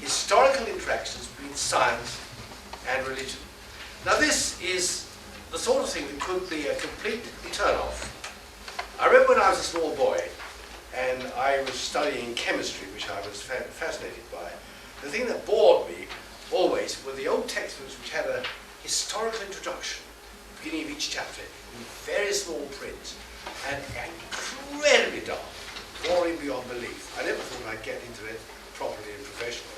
historical interactions between science and religion. Now this is the sort of thing that could be a complete turn-off. I remember when I was a small boy and I was studying chemistry, which I was fascinated by. The thing that bored me always were the old textbooks which had a historical introduction at the beginning of each chapter in very small print and incredibly dark, boring beyond belief. I never thought I'd get into it properly and professionally.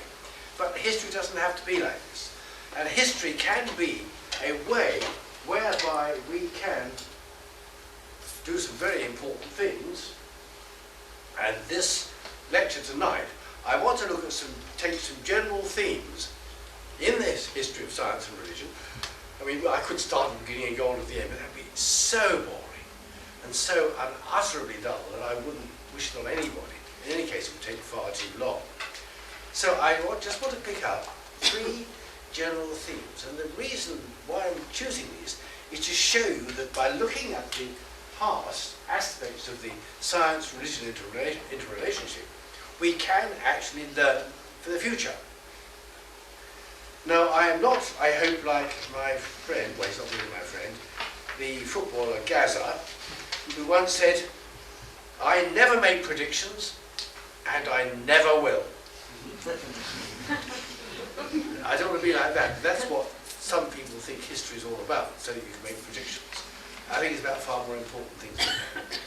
But history doesn't have to be like this. And history can be a way whereby we can do some very important things. And this lecture tonight, I want to look at take some general themes in this history of science and religion. I mean, I could start at the beginning and go on to the end, but that would be so boring and so unutterably dull that I wouldn't wish it on anybody. In any case, it would take far too long. So I just want to pick up 3 general themes. And the reason why I'm choosing these is to show you that by looking at the past aspects of the science-religion interrelationship, we can actually learn for the future. Now, I am not, I hope, like my friend, well, he's not really my friend, the footballer Gaza, who once said, "I never make predictions, and I never will." I don't want to be like that. That's what some people think history is all about, so that you can make predictions. I think it's about far more important things than that.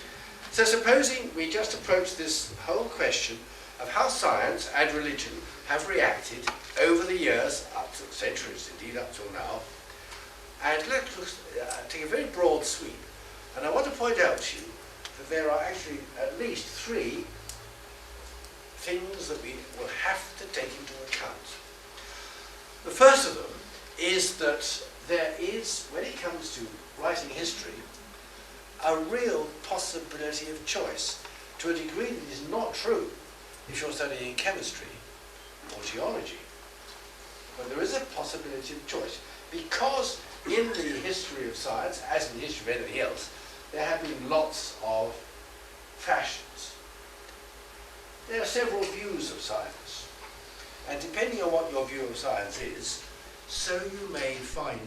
So supposing we just approach this whole question of how science and religion have reacted over the years, up to centuries indeed, up till now, and let's take a very broad sweep. And I want to point out to you that there are actually at least 3 things that we will have to take into account. The first of them is that there is, when it comes to writing history, a real possibility of choice, to a degree that is not true if you're studying chemistry or geology. But there is a possibility of choice, because in the history of science, as in the history of anything else, there have been lots of fashions. There are several views of science, and depending on what your view of science is, so you may find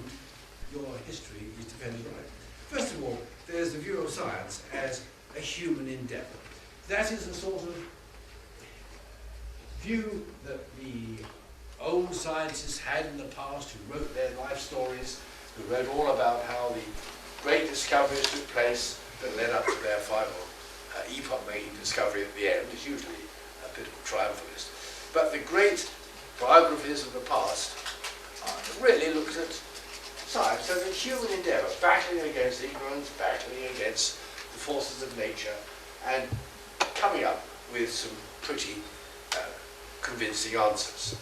your history is dependent on it. First of all, there's the view of science as a human endeavour. That is the sort of view that the old scientists had in the past, who wrote their life stories, who wrote all about how the great discoveries took place that led up to their final epoch-making discovery at the end. Is usually a bit of a triumphalist. But the great biographies of the past really looked at science as a human endeavour, battling against ignorance, battling against the forces of nature, and coming up with some pretty convincing answers.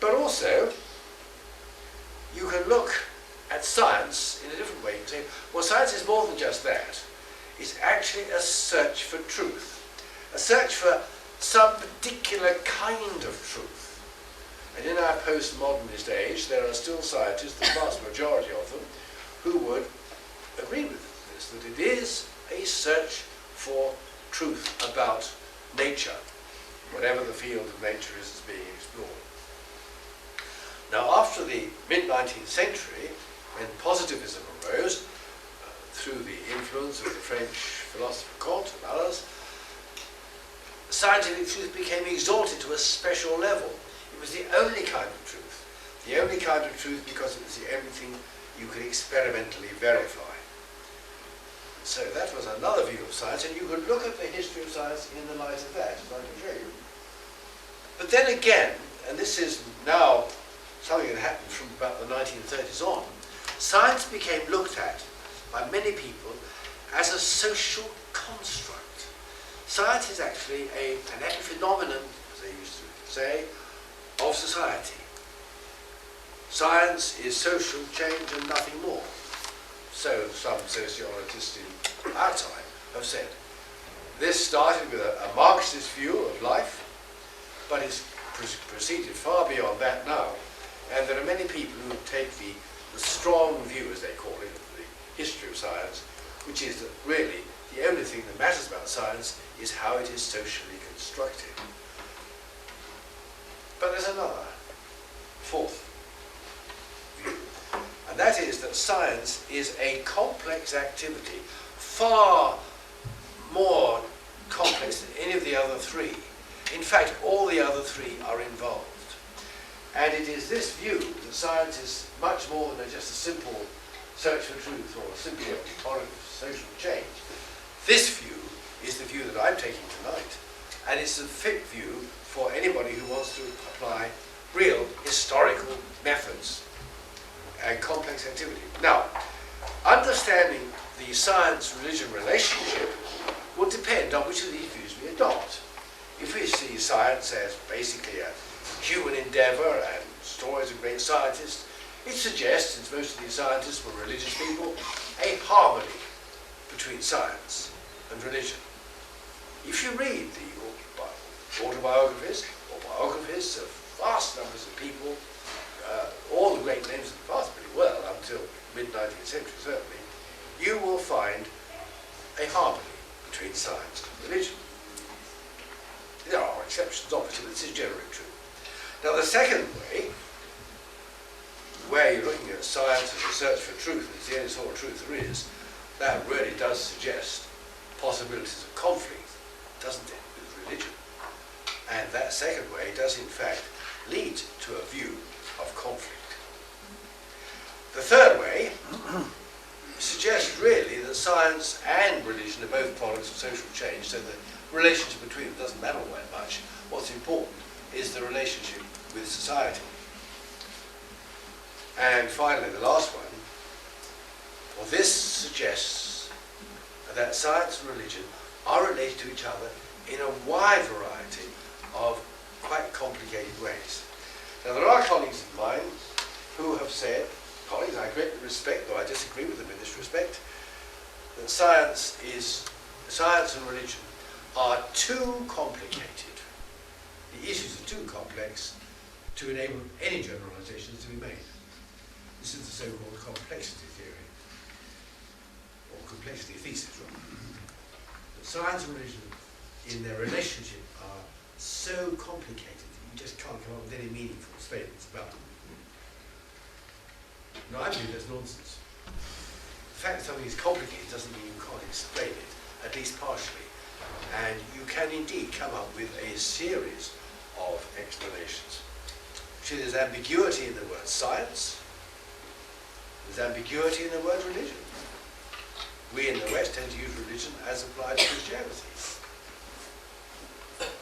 But also, you can look at science in a different way and say, well, science is more than just that. It's actually a search for truth, a search for some particular kind of truth. And in our postmodernist age, there are still scientists, the vast majority of them, who would agree with this, that it is a search for truth about nature, whatever the field of nature is that's being explored. Now, after the mid-19th century, when positivism arose, through the influence of the French philosopher Kant and others, scientific truth became exalted to a special level. It was the only kind of truth. The only kind of truth because it was the only thing you could experimentally verify. So that was another view of science, and you could look at the history of science in the light of that, as I can show you. But then again, and this is now something that happened from about the 1930s on, science became looked at by many people as a social construct. Science is actually an epiphenomenon, as they used to say, of society. Science is social change and nothing more. So some sociologists in our time have said. This started with a Marxist view of life, but it's proceeded far beyond that now. And there are many people who take the strong view, as they call it, of the history of science, which is that really the only thing that matters about science is how it is socially constructed. But there's another, fourth view, and that is that science is a complex activity, far more complex than any of the other three. In fact, all the other three are involved. And it is this view that science is much more than just a simple search for truth or simply a torrent of social change. This view is the view that I'm taking tonight, and it's a fit view for anybody who wants to apply real historical methods and complex activity. Now, understanding the science-religion relationship will depend on which of these views we adopt. If we see science as basically a human endeavour and stories of great scientists, it suggests, since most of these scientists were religious people, a harmony between science and religion. If you read the autobiographies or biographies of vast numbers of people, all the great names of the past pretty well, until mid-19th century certainly, you will find a harmony between science and religion. There are exceptions, obviously, but this is generally true. Now, the second way, where you're looking at science as a search for truth, it's the only sort of truth there is, that really does suggest possibilities of conflict, doesn't it, with religion? And that second way does, in fact, lead to a view of conflict. The third way suggests really that science and religion are both products of social change, so the relationship between them doesn't matter all that much. What's important is the relationship with society. And finally, the last one, well, this suggests that science and religion are related to each other in a wide variety of quite complicated ways. Now, there are colleagues of mine who have said, colleagues I greatly respect, though I disagree with them in this respect, that science and religion are too complicated. The issues are too complex to enable any generalizations to be made. This is the so-called complexity theory, or complexity thesis, rather. That science and religion, in their relationship, are so complicated that you just can't come up with any meaningful statements about them. Now, I believe that's nonsense. The fact that something is complicated doesn't mean you can't explain it, at least partially. And you can indeed come up with a series of explanations. See, there's ambiguity in the word science. There's ambiguity in the word religion. We in the West tend to use religion as applied to Christianity.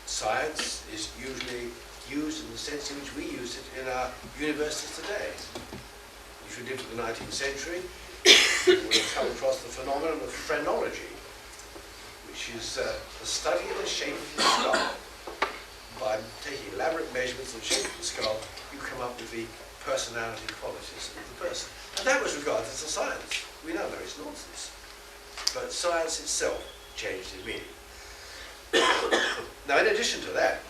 Science is usually used in the sense in which we use it in our universities today. If you lived in the 19th century, you would have come across the phenomenon of phrenology, which is the study of the shape of the skull. By taking elaborate measurements of the shape of the skull, you come up with the personality qualities of the person. And that was regarded as a science. We now know it's nonsense. But science itself changed in meaning. Now, in addition to that,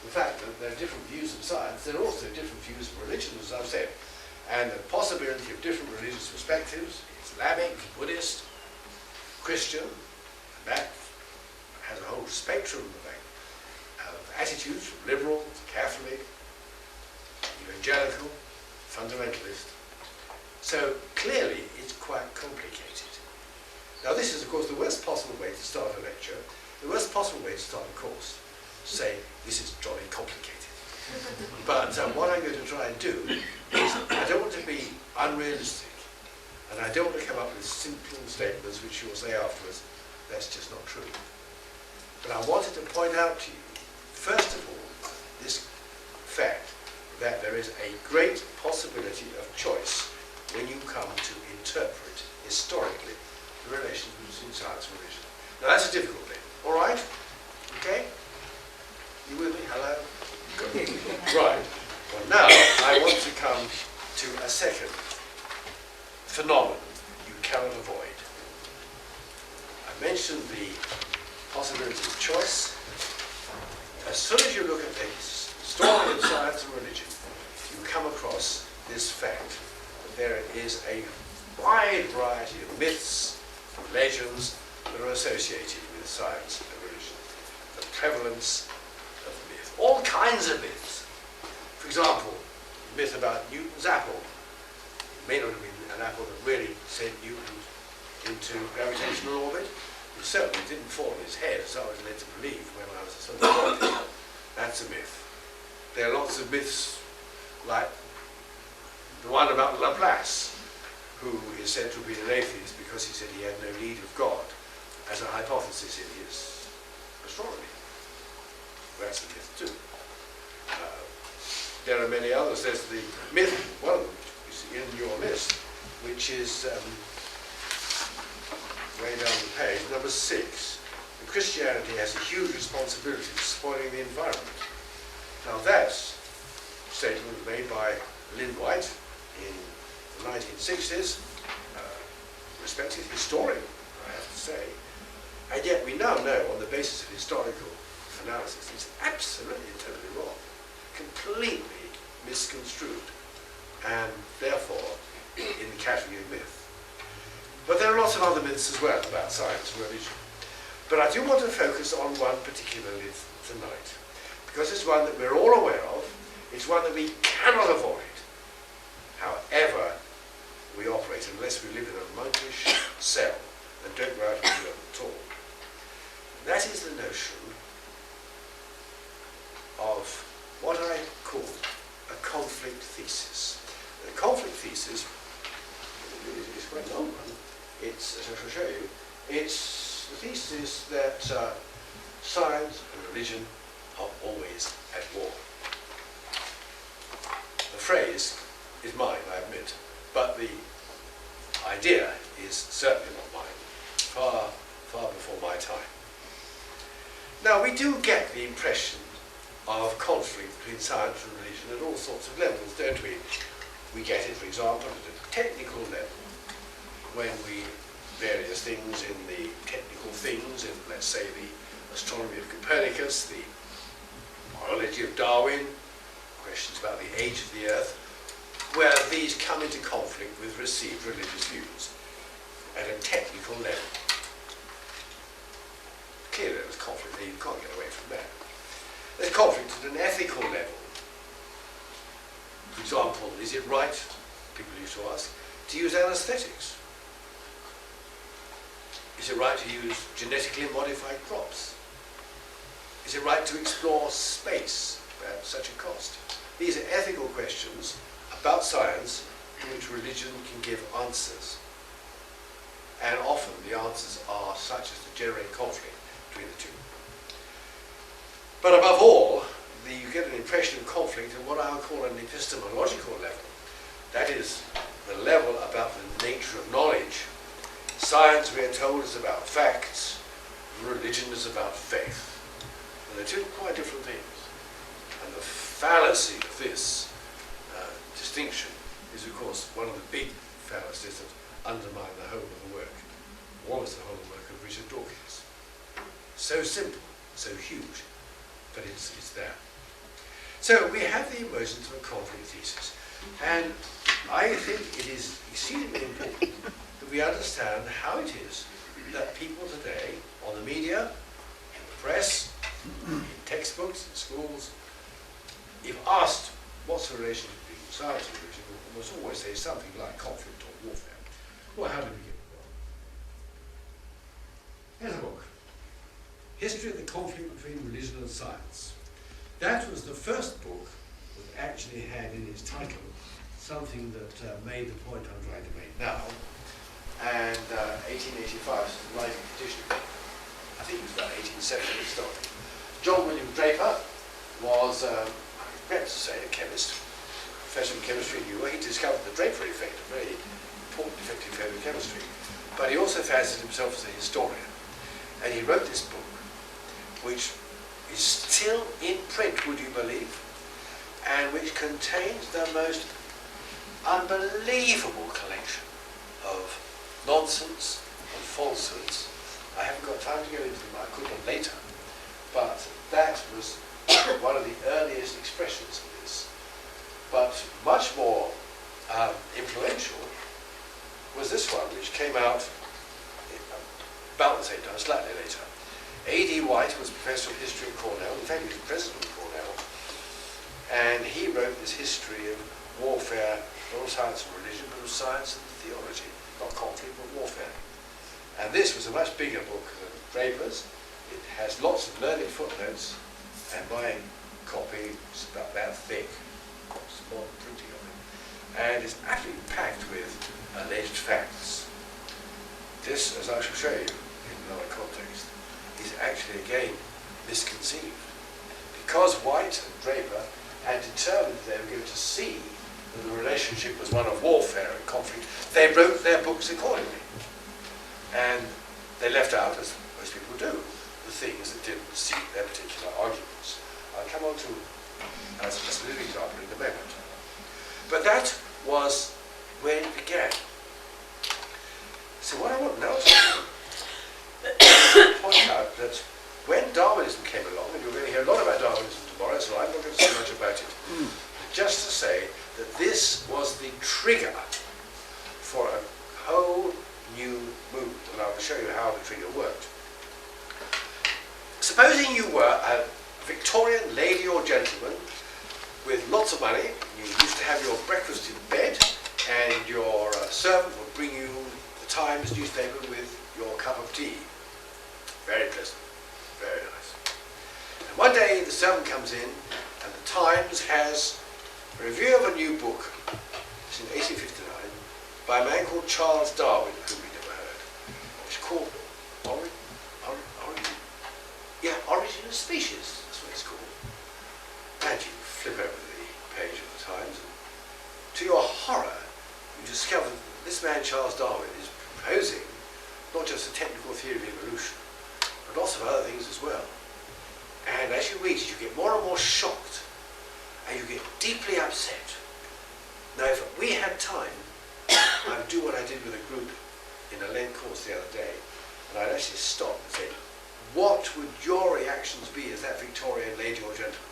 the fact that there are different views of science, there are also different views of religion, as I've said. And the possibility of different religious perspectives, Islamic, Buddhist, Christian, and that has a whole spectrum of attitudes, from liberal to Catholic, evangelical, fundamentalist. So clearly it's quite complicated. Now, this is, of course, the worst possible way to start a lecture, the worst possible way to start a course, to say this is jolly complicated. But what I'm going to try and do is, I don't want to be unrealistic, and I don't want to come up with simple statements which you will say afterwards, that's just not true. But I wanted to point out to you, first of all, this fact that there is a great possibility of choice when you come to interpret historically the relations between science and religion. Now, that's a difficult thing. All right? Okay? You with me? Hello? Good. Right. Well, now I want to come to a second phenomenon you cannot avoid. I mentioned the possibility of choice. As soon as you look at the story of science and religion, you come across this fact that there is a wide variety of myths, legends that are associated with science and religion. The prevalence of myth, all kinds of myths. For example, the myth about Newton's apple. It may not have been an apple that really sent Newton into gravitational orbit. It certainly didn't fall on his head, as I was led to believe when I was a sort of boy. That's a myth. There are lots of myths, like the one about Laplace, who is said to have been an atheist because he said he had no need of God as a hypothesis in his astronomy. That's a myth too. There are many others. There's the myth, one of them is in your list, which is way down the page, number 6. And Christianity has a huge responsibility for spoiling the environment. Now that's a statement made by Lynn White in the 1960s, respected historian, I have to say, and yet we now know on the basis of historical analysis it's absolutely and totally wrong, completely misconstrued, and therefore in the category of myth. But there are lots of other myths as well about science and religion. But I do want to focus on one particularly tonight, because it's one that we're all aware of, it's one that we cannot avoid, however we operate, unless we live in a monkish cell and don't go out into the world at all. And that is the notion of what I call a conflict thesis. The conflict thesis is quite a long one. It's, as I shall show you, it's the thesis that science and religion are always at war. The phrase is mine, I admit, but the idea is certainly not mine, far, far before my time. Now, we do get the impression of conflict between science and religion at all sorts of levels, don't we? We get it, for example, at a technical level, when various things in the technical things, in, let's say, the astronomy of Copernicus, the biology of Darwin, questions about the age of the Earth, where these come into conflict with received religious views at a technical level. Clearly there was conflict there, you can't get away from that. There's conflict at an ethical level. For example, is it right, people used to ask, to use anesthetics? Is it right to use genetically modified crops? Is it right to explore space at such a cost? These are ethical questions about science to which religion can give answers. And often the answers are such as to generate conflict between the two. But above all, you get an impression of conflict at what I would call an epistemological level. That is the level about the nature of knowledge. Science, we are told, is about facts. Religion is about faith. And they're two quite different things. And the fallacy of this distinction is, of course, one of the big fallacies that undermine the whole of the work, was the whole of the work of Richard Dawkins. So simple, so huge, but it's there. So we have the emergence of a conflict thesis. And I think it is exceedingly important that we understand how it is that people today, on the media, in the press, in textbooks, in schools, if asked what's the relationship between science and religion, we must always say something like conflict or warfare. Well, how did we get it wrong? Here's a book, History of the Conflict Between Religion and Science. That was the first book that actually had in its title something that made the point I'm trying to make now. And 1885, Life Petition. I think it was about 1870 it started. John William Draper was, I regret to say, a chemist, professor of chemistry in New York. He discovered the Draper effect, a very important effect in chemistry. But he also fancied himself as a historian. And he wrote this book, which is still in print, would you believe, and which contains the most unbelievable collection of nonsense and falsehoods. I haven't got time to go into them, I could have later, but that was one of the earliest expressions of this. But much more influential was this one, which came out about the same time, slightly later. A.D. White was Professor of History at Cornell. In fact, he was President of Cornell. And he wrote this history of warfare, not of science and religion, but of science and theology. Not conflict, but warfare. And this was a much bigger book than Draper's. It has lots of learned footnotes, and my copy is about that thick. Small printing of it. And it's actually packed with alleged facts. This, as I shall show you in another context, is actually again misconceived. Because White and Draper had determined they were going to see that the relationship was one of warfare and conflict, they wrote their books accordingly. And they left out, as most people do, the things that didn't suit their particular arguments. I'll come on to a specific example in a moment. But that was where it began. So what I want now to point out that when Darwinism came along, and you're going to hear a lot about Darwinism tomorrow, so I'm not going to say much about it, but just to say that this was the trigger for a whole new movement, and I will show you how the trigger worked. Supposing you were a Victorian lady or gentleman with lots of money, you used to have your breakfast in bed, and your servant would bring you the Times newspaper with your cup of tea. Very pleasant, very nice. And one day the servant comes in, and the Times has a review of a new book, it's in 1859, by a man called Charles Darwin, whom we never heard. It's called Origin of Species, that's what it's called. And you flip over the page of the Times, and to your horror, you discover that this man, Charles Darwin, is proposing not just a technical theory of evolution, but lots of other things as well. And as you read it, you get more and more shocked, and you get deeply upset. Now, if we had time, I would do what I did with a group in a Lent course the other day, and I'd actually stop and say, what would your reactions be as that Victorian lady or gentleman?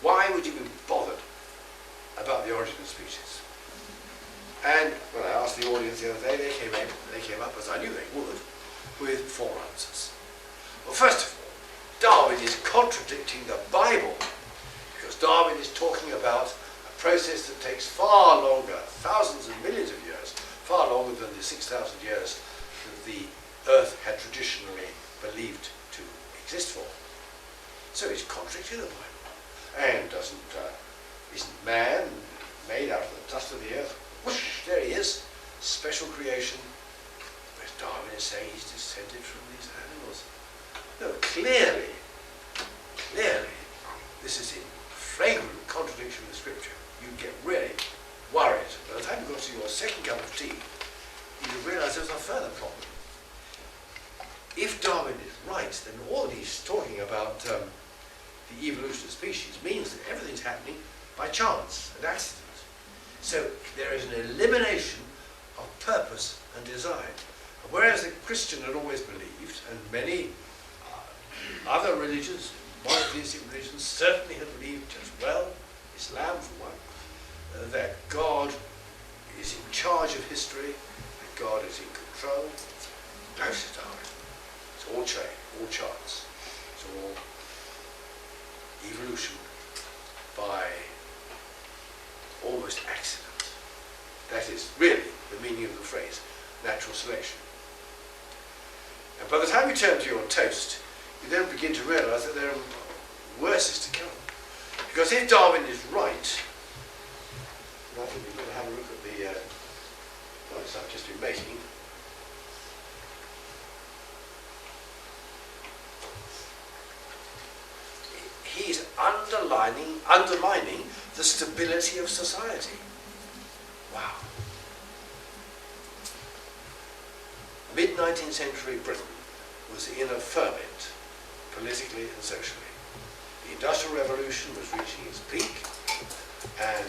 Why would you be bothered about the origin of species? And when I asked the audience the other day, they came up, as I knew they would, with 4 answers. Well, first of all, Darwin is contradicting the Bible, because Darwin is talking about a process that takes far longer, thousands and millions of years, far longer than the 6,000 years that the Earth had traditionally believed to exist for. So he's contradicting the Bible. And isn't man made out of the dust of the earth? Whoosh, there he is, special creation. Whereas Darwin is saying he's descended from these animals. No, clearly, this is in flagrant contradiction with Scripture. You get really worried. By the time you got to your second cup of tea, you realise there's a further problem. If Darwin is right, then all that he's talking about the evolution of species means that everything's happening by chance and accident. So there is an elimination of purpose and design. And whereas the Christian had always believed, and many other religions, monotheistic religions, certainly had believed as well, Islam for one, that God is in charge of history, that God is in control. No, says Darwin. It's all change, all chance. It's all evolution by almost accident. That is really the meaning of the phrase, natural selection. And by the time you turn to your toast, you then begin to realise that there are worse is to come. Because if Darwin is right, and I think we've got to have a look at the points I've just been making. He's undermining the stability of society. Wow. Mid-19th century Britain was in a ferment, politically and socially. The Industrial Revolution was reaching its peak, and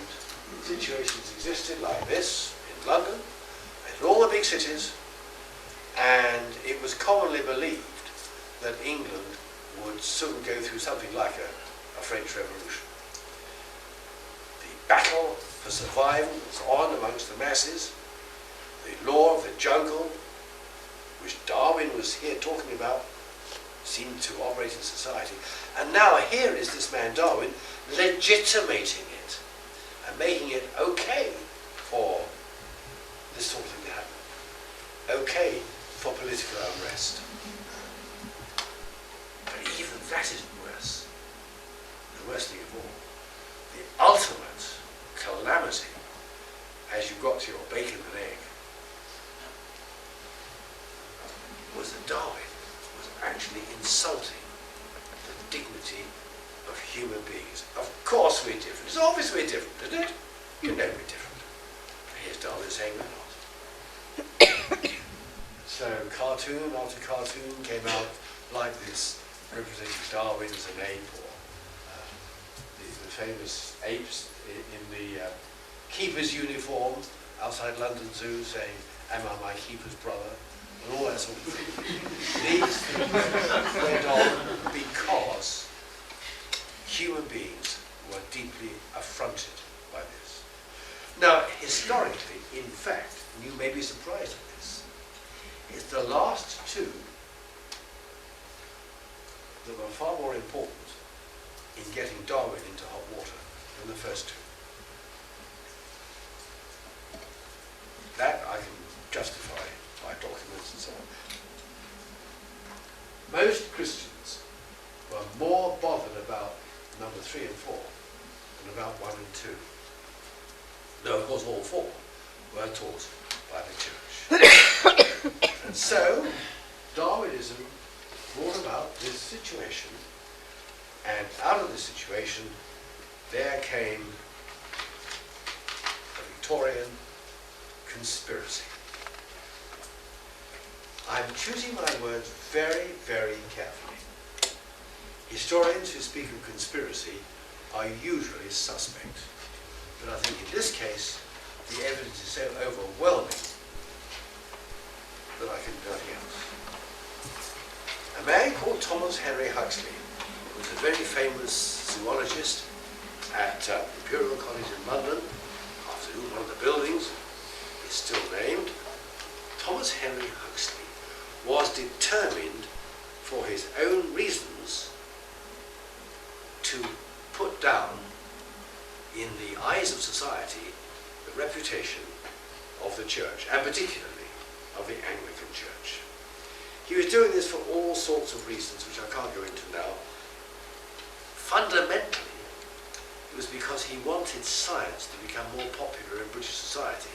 situations existed like this in London, and in all the big cities, and it was commonly believed that England would soon go through something like a French Revolution. The battle for survival was on amongst the masses. The law of the jungle, which Darwin was here talking about seemed to operate in society. And now here is this man Darwin legitimating it and making it okay for this sort of thing to happen. Okay for political unrest. But even that isn't worse. The worst thing of all, the ultimate calamity as you got to your bacon and egg was that Darwin was actually insulting the dignity of human beings. Of course we're different. It's obvious we're different, isn't it? You know we're different. Here's Darwin saying we're not. So cartoon after cartoon came out like this, representing Darwin as an ape, or the famous apes in the keeper's uniform outside London Zoo saying, "Am I my keeper's brother?" and all that sort of thing. These things went on because human beings were deeply affronted by this. Now, historically, in fact, and you may be surprised at this, it's the last two that were far more important in getting Darwin into hot water than the first two. That I can justify by documents and so on. Most Christians were more bothered about number 3 and 4 than about 1 and 2. Though, of course, all 4 were taught by the church. And so, Darwinism brought about this situation, and out of this situation, there came a Victorian conspiracy. I'm choosing my words very, very carefully. Historians who speak of conspiracy are usually suspect, but I think in this case, the evidence is so overwhelming that I can do nothing else. A man called Thomas Henry Huxley was a very famous zoologist at Imperial College in London, after whom one of the buildings is still named. Thomas Henry Huxley was determined, for his own reasons, to put down in the eyes of society the reputation of the church, and particularly of the Anglican Church. He was doing this for all sorts of reasons, which I can't go into now. Fundamentally, it was because he wanted science to become more popular in British society.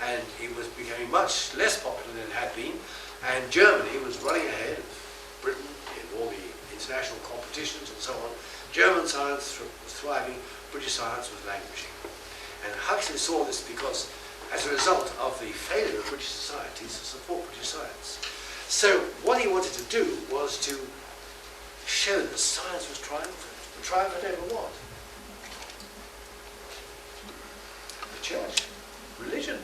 And it was becoming much less popular than it had been, and Germany was running ahead of Britain in all the international competitions and so on. German science was thriving, British science was languishing. And Huxley saw this because, as a result of the failure of British societies to support British science. So what he wanted to do was to show that science was triumphant. But triumphant over what? The church, religion.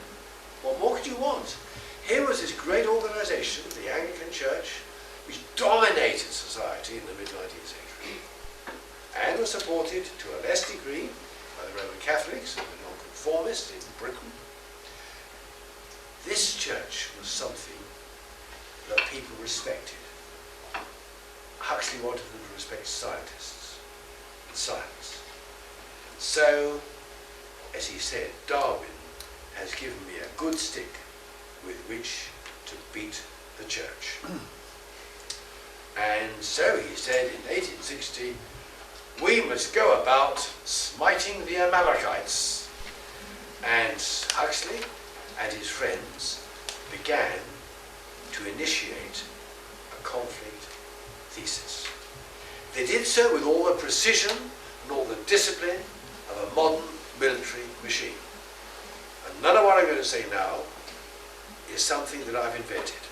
What more could you want? Here was this great organisation, the Anglican Church, which dominated society in the mid-19th century, and was supported to a less degree by the Roman Catholics and the Nonconformists in Britain. This church was something that people respected. Huxley wanted them to respect scientists and science. And so, as he said, Darwin has given me a good stick with which to beat the church. And so he said in 1860, we must go about smiting the Amalekites. And Huxley and his friends began to initiate a conflict thesis. They did so with all the precision and all the discipline of a modern military machine. And none of what I'm going to say now is something that I've invented.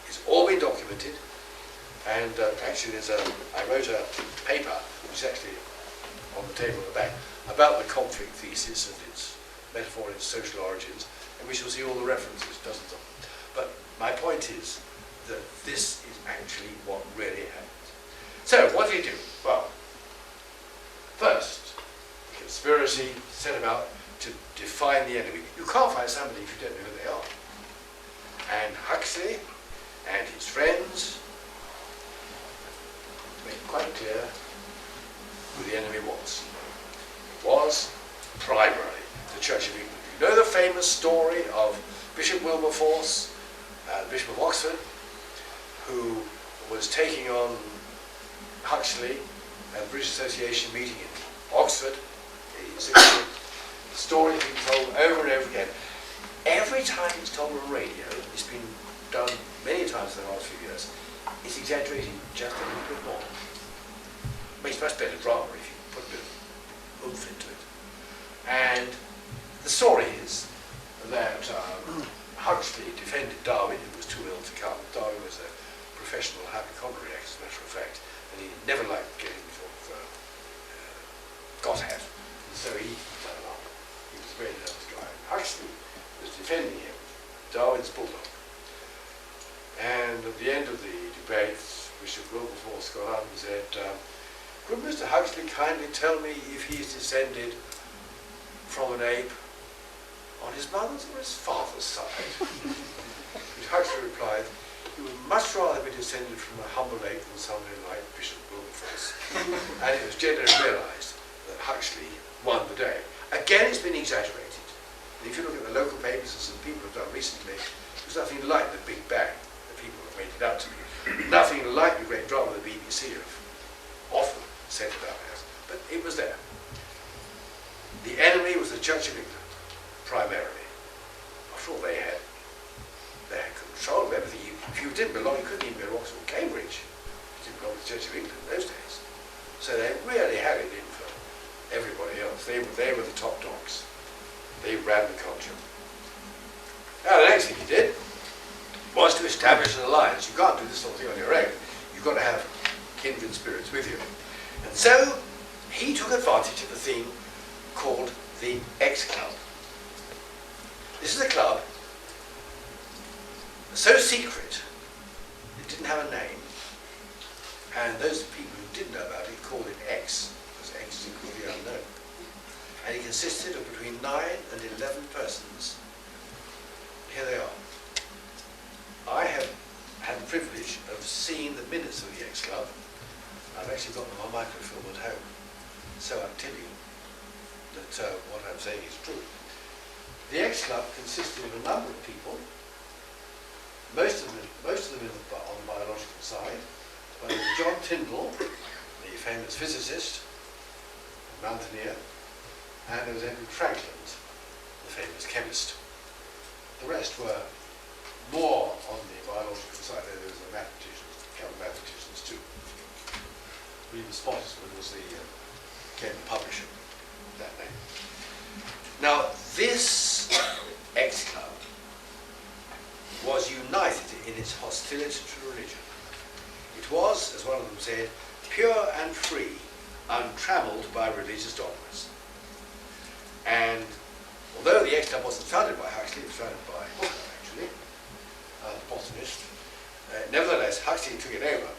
It's all been documented, and actually I wrote a paper, which is actually on the table at the back, about the conflict thesis and its metaphor and its social origins, and we shall see all the references, dozens of them. But my point is that this is actually what really happened. So, what do you do? Well, first, the conspiracy set about to define the enemy. You can't find somebody if you don't know who they are. And Huxley and his friends quite clear who the enemy was. It was primarily the Church of England. You know the famous story of Bishop Wilberforce, Bishop of Oxford, who was taking on Huxley at the British Association meeting in Oxford, 1860. The story has been told over and over again. Every time it's told on radio, it's been done many times in the last few years, it's exaggerating just a little bit more. Makes much better drama if you put a bit of oomph into it. And the story is that Huxley defended Darwin, who was too ill to come. Darwin was a professional hypochondriac, as a matter of fact, and he never liked getting sort of got at. And so he turned up. He was a very nervous guy. Huxley was defending him, Darwin's bulldog. And at the end of the debate, Bishop Wilberforce got up and said, could Mr. Huxley kindly tell me if he is descended from an ape on his mother's or his father's side? Which Huxley replied, he would much rather be descended from a humble ape than somebody like Bishop Wilberforce. And it was generally realised that Huxley won the day. Again, it's been exaggerated. And if you look at the local papers, as some people have done recently, there's nothing like the Big Bang that people have made it out to be. Nothing like the great drama the BBC have often set it up as. But it was there. The enemy was the Church of England, primarily. After all, they had control of everything. If you didn't belong, you couldn't even go to Oxford or Cambridge. You didn't belong to the Church of England in those days. So they really had it in for everybody else. They were the top dogs. They ran the culture. Now, the next thing he did was to establish an alliance. You can't do this sort of thing on your own. You've got to have kindred spirits with you. And so he took advantage of a thing called the X Club. This is a club so secret it didn't have a name, and those people who did know about it called it X, because X is equal to the unknown. And it consisted of between 9 and 11 persons. Here they are. I have had the privilege of seeing the minutes of the X Club. I've actually got them on microfilm at home, so I'm telling you that what I'm saying is true. The X Club consisted of a number of people, most of them on the biological side, by John Tyndall, the famous physicist, mountaineer, and there was Edward Franklin, the famous chemist. The rest were more on the biological side. There was the mathematicians, a couple of mathematicians too. William Spottiswoode was the publisher, that name. Now, this X Club was united in its hostility to religion. It was, as one of them said, pure and free, untrammeled by religious dogmas. And although the X Club wasn't founded by Huxley, it was founded by Hooker, actually, the botanist, nevertheless, Huxley took it over.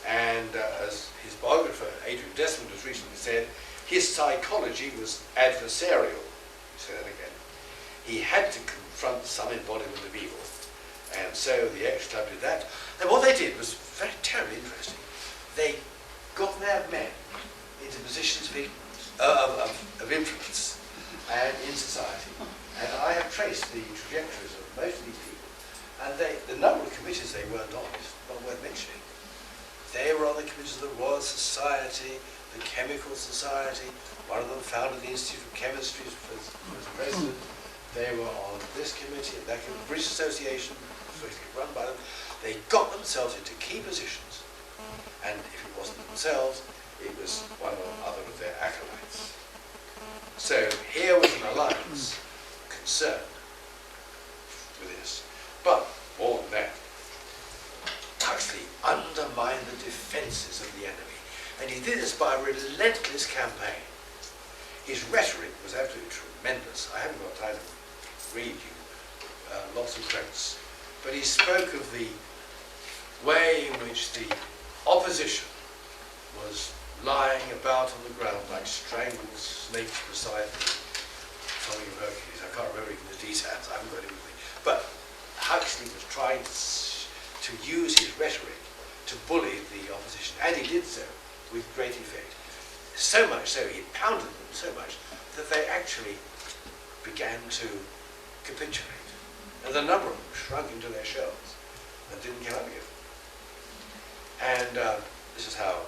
And as his biographer, Adrian Desmond, has recently said, his psychology was adversarial. Say that again. He had to confront some embodiment of evil. And so the X Club did that. And what they did was very terribly interesting. They got their men into positions of influence and in society. And I have traced the trajectories of most of these people. And the number of committees they weren't on is not worth mentioning. They were on the committees of the Royal Society, the Chemical Society. One of them founded the Institute of Chemistry was president. They were on this committee and that committee, the British Association, run by them. They got themselves into key positions. And if it wasn't themselves, it was one or other of their acolytes. So here was an alliance concerned with this. But more than that, Huxley undermined the defences of the enemy. And he did this by a relentless campaign. His rhetoric was absolutely tremendous. I haven't got time to read you lots of quotes. But he spoke of the way in which the opposition was lying about on the ground like strangled snakes beside the tummy of Hercules. I can't remember even the details, I haven't got it with me. But Huxley was trying to use his rhetoric to bully the opposition, and he did so with great effect. So much so, he pounded them so much that they actually began to capitulate. And the number of them shrunk into their shells and didn't come up again. And this is how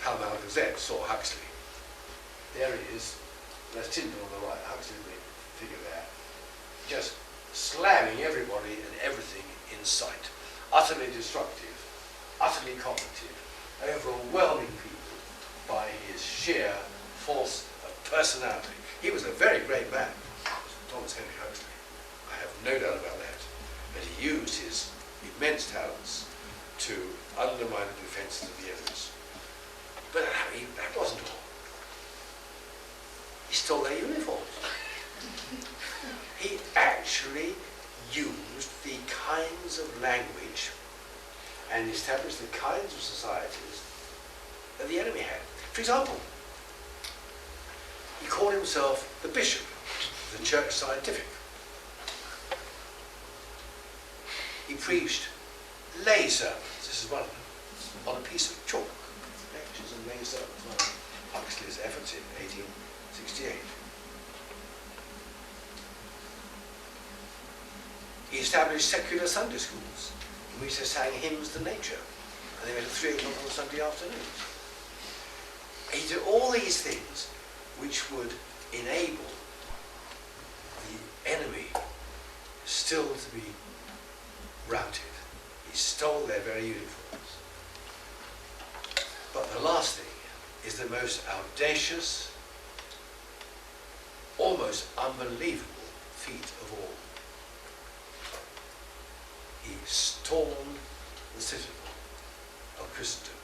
Pall Mall Gazette saw Huxley. There he is, that's Tyndall on the right, Huxley in the figure there, just slamming everybody and everything in sight. Utterly destructive, utterly cognitive, overwhelming people by his sheer force of personality. He was a very great man, Thomas Henry Huxley. I have no doubt about that. But he used his immense talents to undermine the defences of the enemies. But that wasn't all. He stole their uniforms. He actually used the kinds of language and established the kinds of societies that the enemy had. For example, he called himself the Bishop of the Church Scientific. He preached lay sermons, this is one of them, on a piece of chalk. Lectures and lay sermons, one of Huxley's efforts in 1868. He established secular Sunday schools in which they sang hymns to nature, and they met at 3 o'clock on Sunday afternoons. He did all these things which would enable the enemy still to be routed. He stole their very uniforms. But the last thing is the most audacious, almost unbelievable feat of all. He stormed the citadel of Christendom.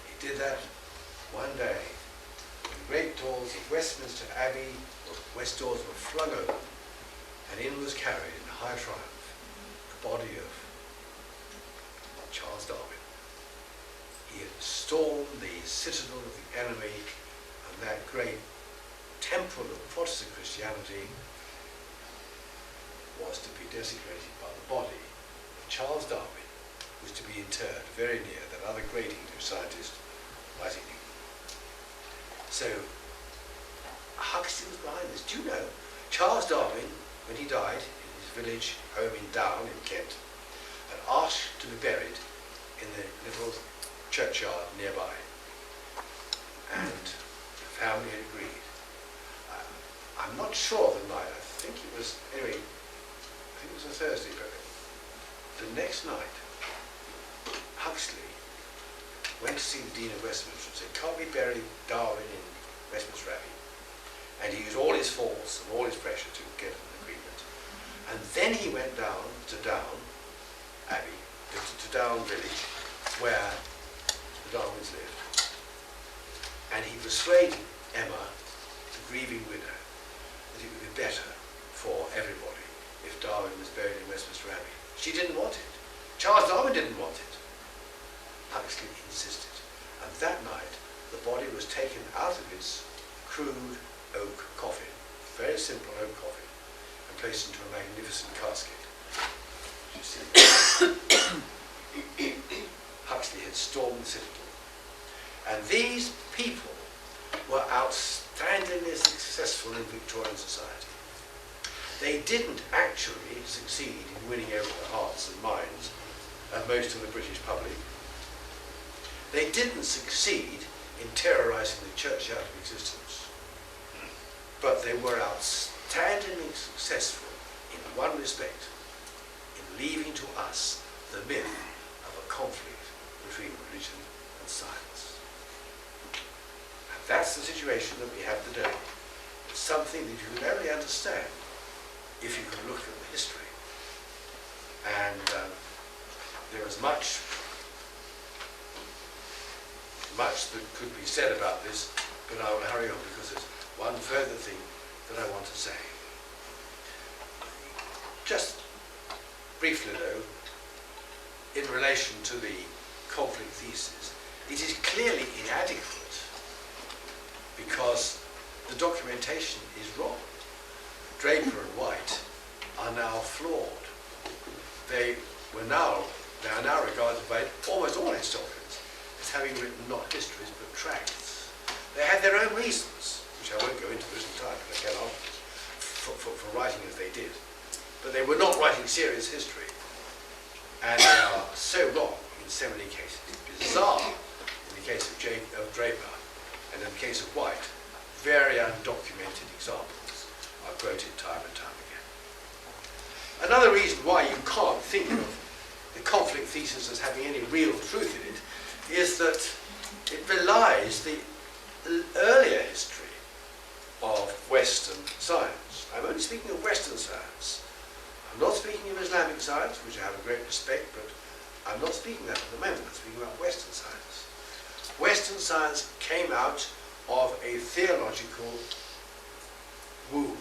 He did that one day. The great doors of Westminster Abbey, the west doors were flung open, and in was carried in high triumph the body of Charles Darwin. He had stormed the citadel of the enemy, and that great temple of Protestant Christianity was to be desecrated by the body of Charles Darwin, who was to be interred very near that other great English scientist, Isaac Newton. So, Huxley was behind this. Do you know, Charles Darwin, when he died in his village home in Down in Kent, had asked to be buried in the little churchyard nearby, and the family had agreed. I'm not sure of the night, I think it was, anyway, I think it was a Thursday burial. The next night, Huxley went to see the Dean of Westminster and said, can't we bury Darwin in Westminster Abbey? And he used all his force and all his pressure to get an agreement. And then he went down to Down Abbey, to Down village, where the Darwins lived. And he persuaded Emma, the grieving widow, that it would be better for everybody if Darwin was buried in Westminster Abbey. She didn't want it. Charles Darwin didn't want it. Huxley insisted. And that night, the body was taken out of its crude oak coffin, very simple oak coffin, and placed into a magnificent casket. You see, Huxley had stormed the citadel. And these people were outstandingly successful in Victorian society. They didn't actually succeed in winning over the hearts and minds of most of the British public. They didn't succeed in terrorising the church out of existence. But they were outstandingly successful in one respect, in leaving to us the myth of a conflict between religion and science. And that's the situation that we have today. It's something that you can only understand if you can look at the history. And there is much that could be said about this, but I will hurry on because there's one further thing that I want to say. Just briefly though, in relation to the conflict thesis, it is clearly inadequate because the documentation is wrong. Draper and White are now flawed. They were now They are now regarded by almost all historians as having written not histories but tracts. They had their own reasons, which I won't go into this in time, but I can afterwards, for writing as they did. But they were not writing serious history. And they are so wrong in so many cases. Bizarre in the case of Draper, and in the case of White, very undocumented examples are quoted time and time again. Another reason why you can't think of the conflict thesis as having any real truth in it is that it belies the earlier history of Western science. I'm only speaking of Western science. I'm not speaking of Islamic science, which I have a great respect, but I'm not speaking that at the moment. I'm speaking about Western science. Western science came out of a theological womb.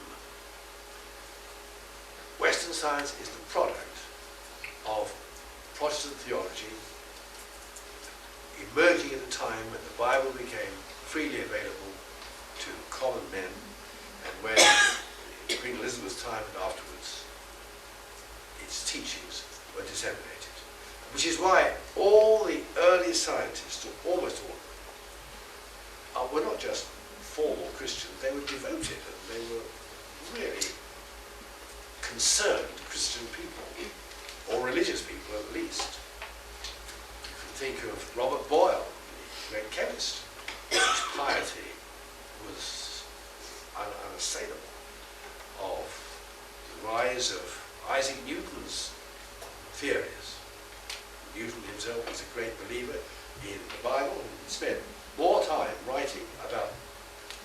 Western science is the product of Protestant theology emerging at a time when the Bible became freely available to common men, and when, in Queen Elizabeth's time and afterwards, its teachings were disseminated. Which is why all the early scientists, or almost all of them, were not just formal Christians, they were devoted and they were really concerned Christian people, or religious people at least. You can think of Robert Boyle, the great chemist, whose piety was unassailable, of the rise of Isaac Newton's theories. Newton himself was a great believer in the Bible, and he spent more time writing about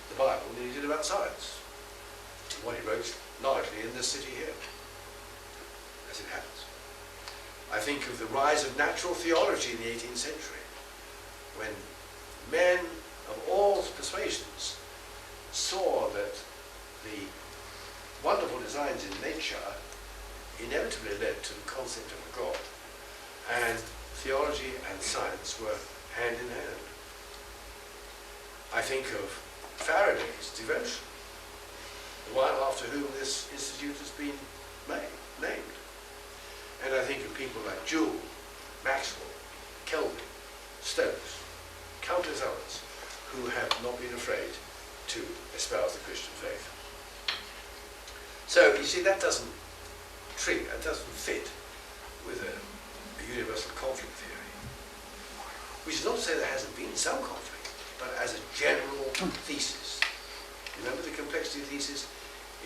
the Bible than he did about science. What he wrote largely in this city here, as it happens. I think of the rise of natural theology in the 18th century, when men of all persuasions saw that the wonderful designs in nature inevitably led to the concept of a God, and theology and science were hand in hand. I think of Faraday's devotion, the one after whom this institute has been named. And I think of people like Joule, Maxwell, Kelvin, Stokes, countless others who have not been afraid to espouse the Christian faith. So, you see, that doesn't fit with a universal conflict theory. Which is not to say there hasn't been some conflict, but as a general thesis. Remember the complexity thesis?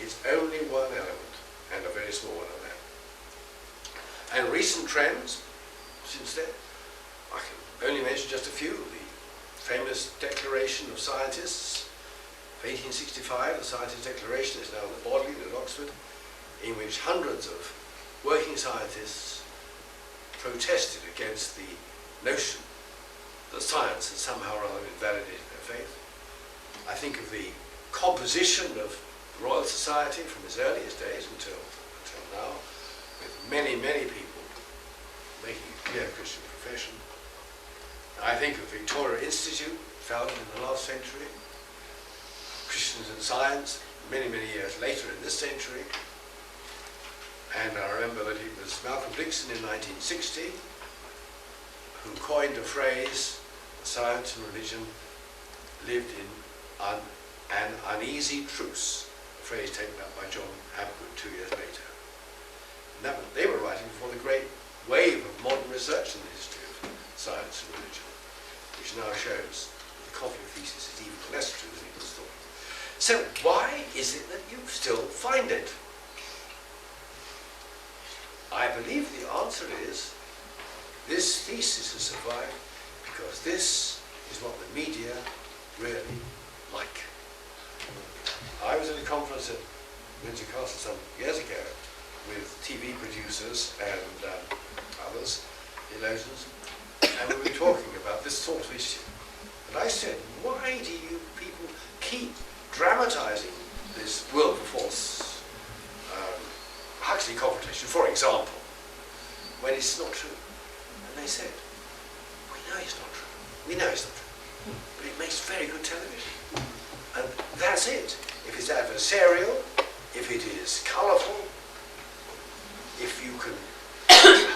It's only one element, and a very small one of that. And recent trends, since then, I can only mention just a few. The famous Declaration of Scientists of 1865, the Scientist Declaration, is now in the Bodleian at Oxford, in which hundreds of working scientists protested against the notion that science had somehow or other invalidated their faith. I think of the composition of the Royal Society from its earliest days until now, with many, many people making a clear Christian profession. I think of Victoria Institute, founded in the last century, Christians in Science, many, many years later in this century. And I remember that it was Malcolm Dixon in 1960 who coined a phrase, science and religion lived in an uneasy truce, a phrase taken up by John Hapgood 2 years later. And they were writing before the great wave of modern research in the history of science and religion, which now shows that the conflict thesis is even less true than it was thought. So why is it that you still find it? I believe the answer is this thesis has survived because this is what the media really like. I was at a conference at Windsor Castle some years ago with TV producers and others, theologians, and we were talking about this sort of issue. And I said, why do you people keep dramatizing this Wilberforce Huxley confrontation, for example, when it's not true? And they said, we know it's not true. We know it's not true. But it makes very good television. And that's it. If it's adversarial, if it is colourful, if you can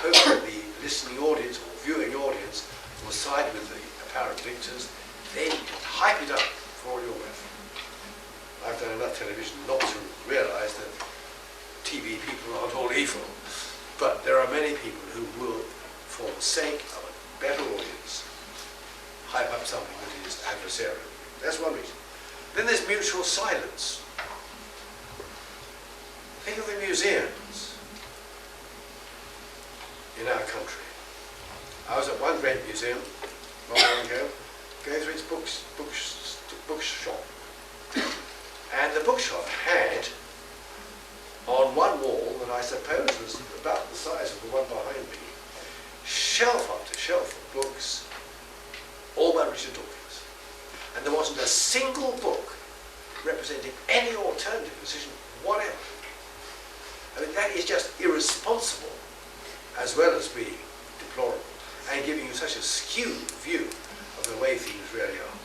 hope that the listening audience or viewing audience will side with the apparent victors, then hype it up for all you're worth. I've done enough television not to realise that TV people aren't all evil, but there are many people who will, for the sake of a better audience, hype up something that is adversarial. That's one reason. Then there's mutual silence. Think of the museums in our country. I was at one great museum not long ago, going through its bookshop. And the bookshop had, on one wall that I suppose was about the size of the one behind me, shelf after shelf of books, all by Richard Dawkins. And there wasn't a single book representing any alternative position whatever. I mean, that is just irresponsible, as well as being deplorable, and giving you such a skewed view of the way things really are.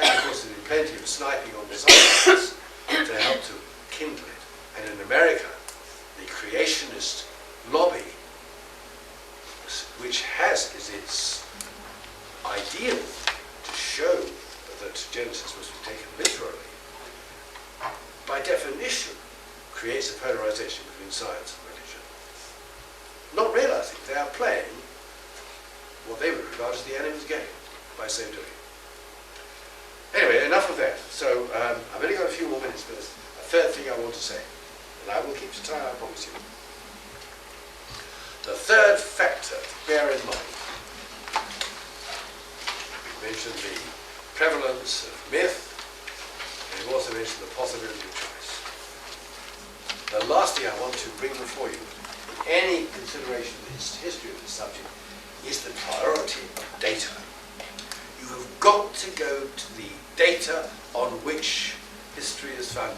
And of course there's been plenty of sniping on the science to help to kindle it. And in America, the creationist lobby, which has as its ideal to show that Genesis must be taken literally, by definition creates a polarization between science and religion. Not realizing they are playing what they would regard as the enemy's game by so doing. Anyway, enough of that. So I've only got a few more minutes, but there's a third thing I want to say. And I will keep to time, I promise you. The third factor to bear in mind. We mentioned the prevalence of myth, and we've also mentioned the possibility of choice. The last thing I want to bring before you, in any consideration of the history of this subject, is the priority of data. You have got to go to the data on which history is founded.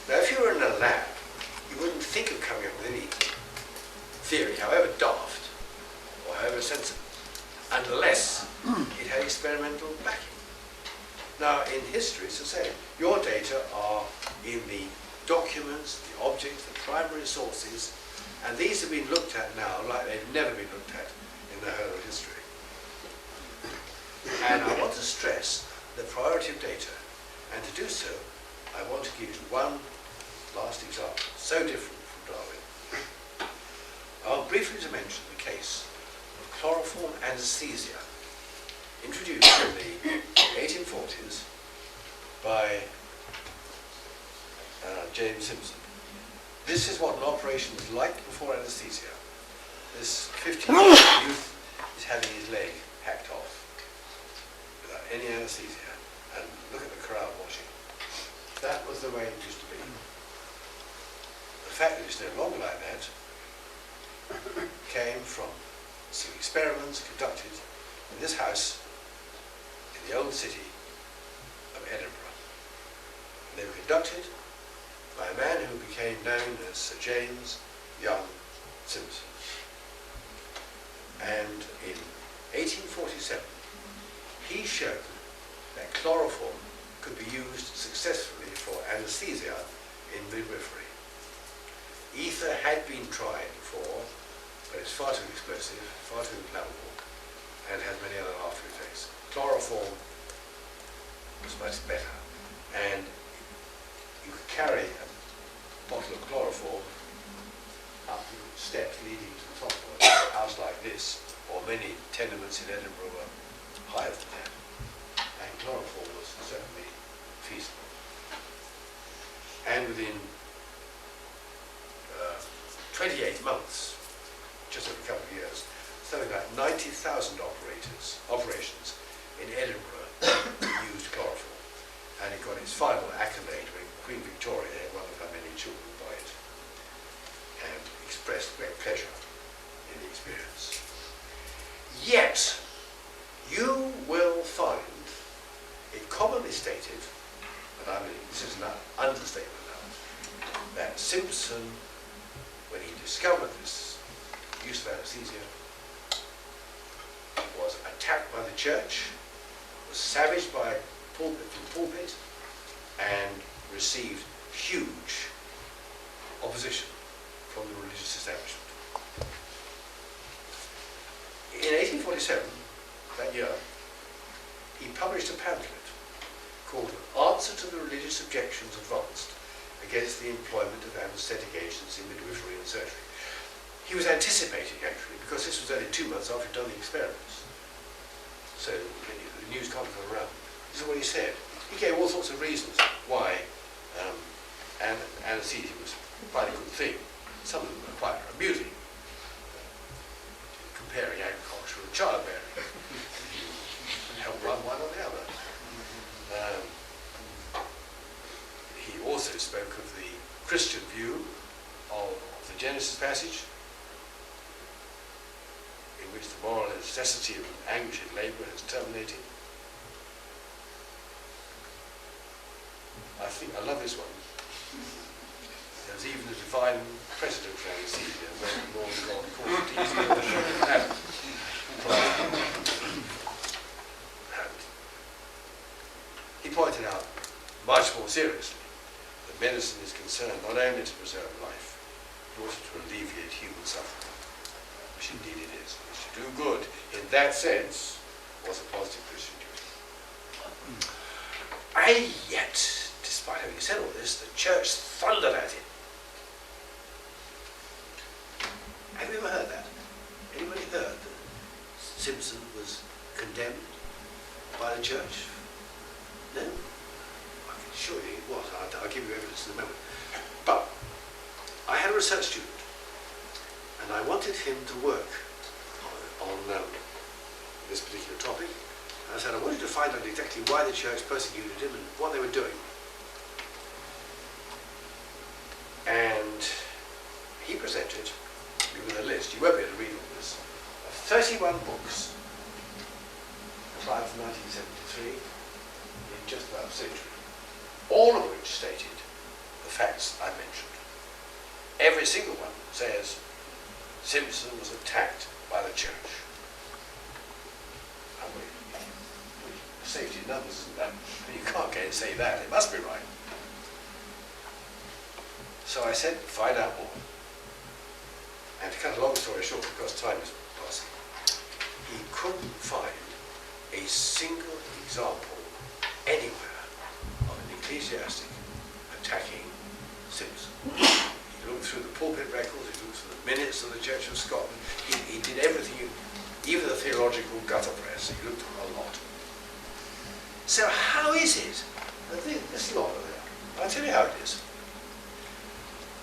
Now, if you were in a lab, you wouldn't think of coming up with any theory, however daft or however sensible, unless it had experimental backing. Now, in history, it's the same. Your data are in the documents, the objects, the primary sources, and these have been looked at now like they've never been looked at in the whole of history. And I want to stress the priority of data, and to do so, I want to give you one last example, so different from Darwin. I want briefly to mention the case of chloroform anesthesia, introduced in the 1840s by James Simpson. This is what an operation was like before anesthesia. This 15-year-old youth is having his leg hacked off without any anesthesia, and look at the crowd watching. That was the way it used to be. The fact that it's no longer like that came from some experiments conducted in this house in the old city of Edinburgh. And they were conducted by a man who became known as Sir James Young Simpson. And in 1847, he showed that chloroform could be used successfully for anesthesia in midwifery. Ether had been tried before, but it's far too explosive, far too inflammable, and has many other after effects. Chloroform was much better, and you could carry a bottle of chloroform up the steps leading to the top of a house like this, or many tenements in Edinburgh were higher than that, and chloroform was certainly feasible. And within 28 months, just over a couple of years, something like 90,000 operations in Edinburgh used chloroform, and it got its final accolade when Queen Victoria had one of her many children by it, and expressed great pleasure in the experience. Yet, you will find it commonly stated, and I mean this is an understatement now, that Simpson, when he discovered this use of anesthesia, was attacked by the church, was savaged by pulpit from pulpit, and received huge opposition from the religious establishment. In 1847, that year, he published a pamphlet called Answer to the Religious Objections Advanced Against the Employment of Anaesthetic Agents in Midwifery and Surgery. He was anticipating, actually, because this was only 2 months after he'd done the experiments. So the news can't come around. This is what he said. He gave all sorts of reasons why anaesthesia was quite a good thing. Some of them were quite amusing. Comparing agriculture and childbearing. Help one or the other. He also spoke of the Christian view of the Genesis passage, in which the moral necessity of anguish in labour has terminated. I love this one. There's even a divine precedent for anesthesia, where the Lord God calls it easier than Adam. And he pointed out, much more seriously, that medicine is concerned not only to preserve life, but also to alleviate human suffering, which indeed it is. Which to do good, in that sense, was a positive Christian duty. And yet, despite having said all this, the church thundered at him. Have you ever heard that? Anybody heard that Simpson was condemned by the church? No? I can assure you it was. I'll give you evidence in a moment. But I had a research student, and I wanted him to work on this particular topic. And I said, I wanted to find out exactly why the church persecuted him and what they were doing. And he presented me with a list, you won't be able to read all this, of 31 books, applied from 1973, in just about a century, all of which stated the facts I mentioned. Every single one says Simpson was attacked by the church. And safety in numbers, isn't that? You can't go and say that, it must be right. So I said, find out more. And to cut a long story short, because time is passing, he couldn't find a single example anywhere of an ecclesiastic attacking Simpson. He looked through the pulpit records, he looked through the minutes of the Church of Scotland, he did everything, even the theological gutter press, he looked at a lot. So how is it that this lot of them, I'll tell you how it is.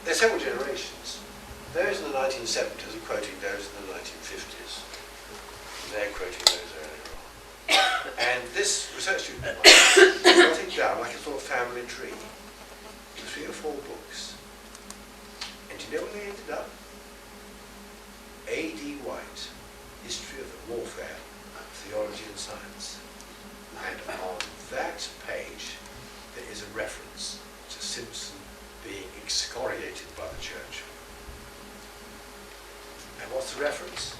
There are several generations. Those in the 1970s are quoting those in the 1950s. They're quoting those earlier on. And this research student got it down like a sort of family tree. 3 or 4 books. And do you know where they ended up? A.D. White, History of the Warfare of Theology and Science. And on that page there is a reference to Simpson being excoriated by the church. And what's the reference?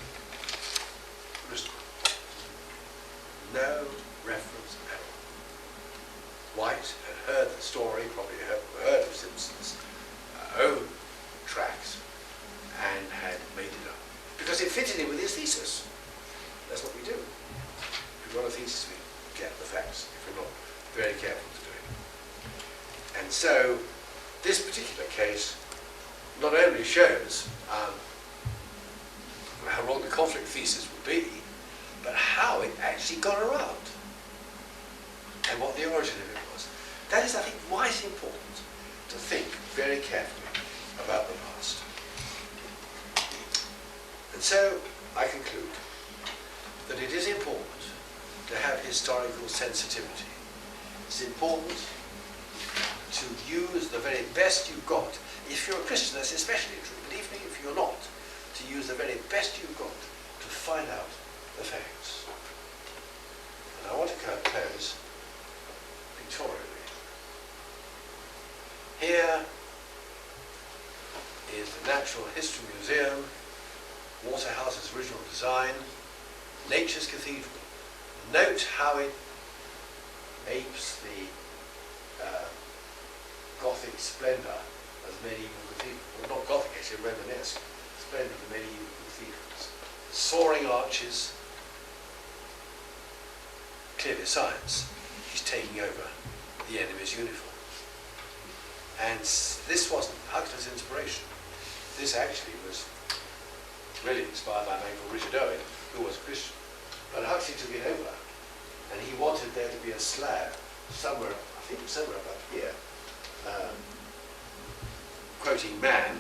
No reference at all. White had heard the story, probably heard of Simpson's own tracks, and had made it up. Because it fitted in with his thesis. That's what we do. If we've got a thesis, we get the facts, if we're not very careful to do it. And so, this particular case not only shows how wrong the conflict thesis would be, but how it actually got around and what the origin of it was. That is, I think, why it's important to think very carefully about the past. And so I conclude that it is important to have historical sensitivity. It's important to use the very best you've got. If you're a Christian, that's especially true, but even if you're not, to use the very best you've got to find out the facts. And I want to close pictorially. Here is the Natural History Museum, Waterhouse's original design, Nature's Cathedral. Note how it apes the Gothic splendour of medieval cathedrals. Well, not Gothic, actually Romanesque splendour of the medieval cathedrals. soaring arches, clearly science is taking over the enemy's uniform. And this wasn't Huxley's inspiration. This actually was really inspired by a man called Richard Owen, who was a Christian. But Huxley took it over, and he wanted there to be a slab somewhere, I think somewhere up here, quoting man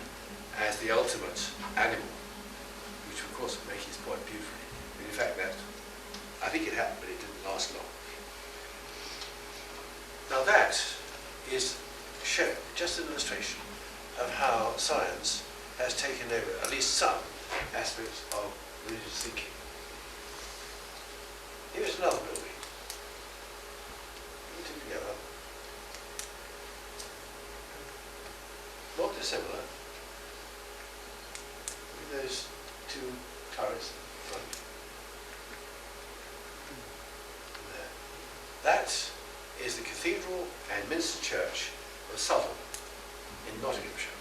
as the ultimate animal, which of course would make his point beautifully. And in fact, that I think it happened, but it didn't last long. Now that is shown, just an illustration of how science has taken over at least some aspects of religious thinking. Here's another building. Put it together. Not dissimilar with those two turrets in front. There. That is the Cathedral and Minster Church of Southall in Nottinghamshire.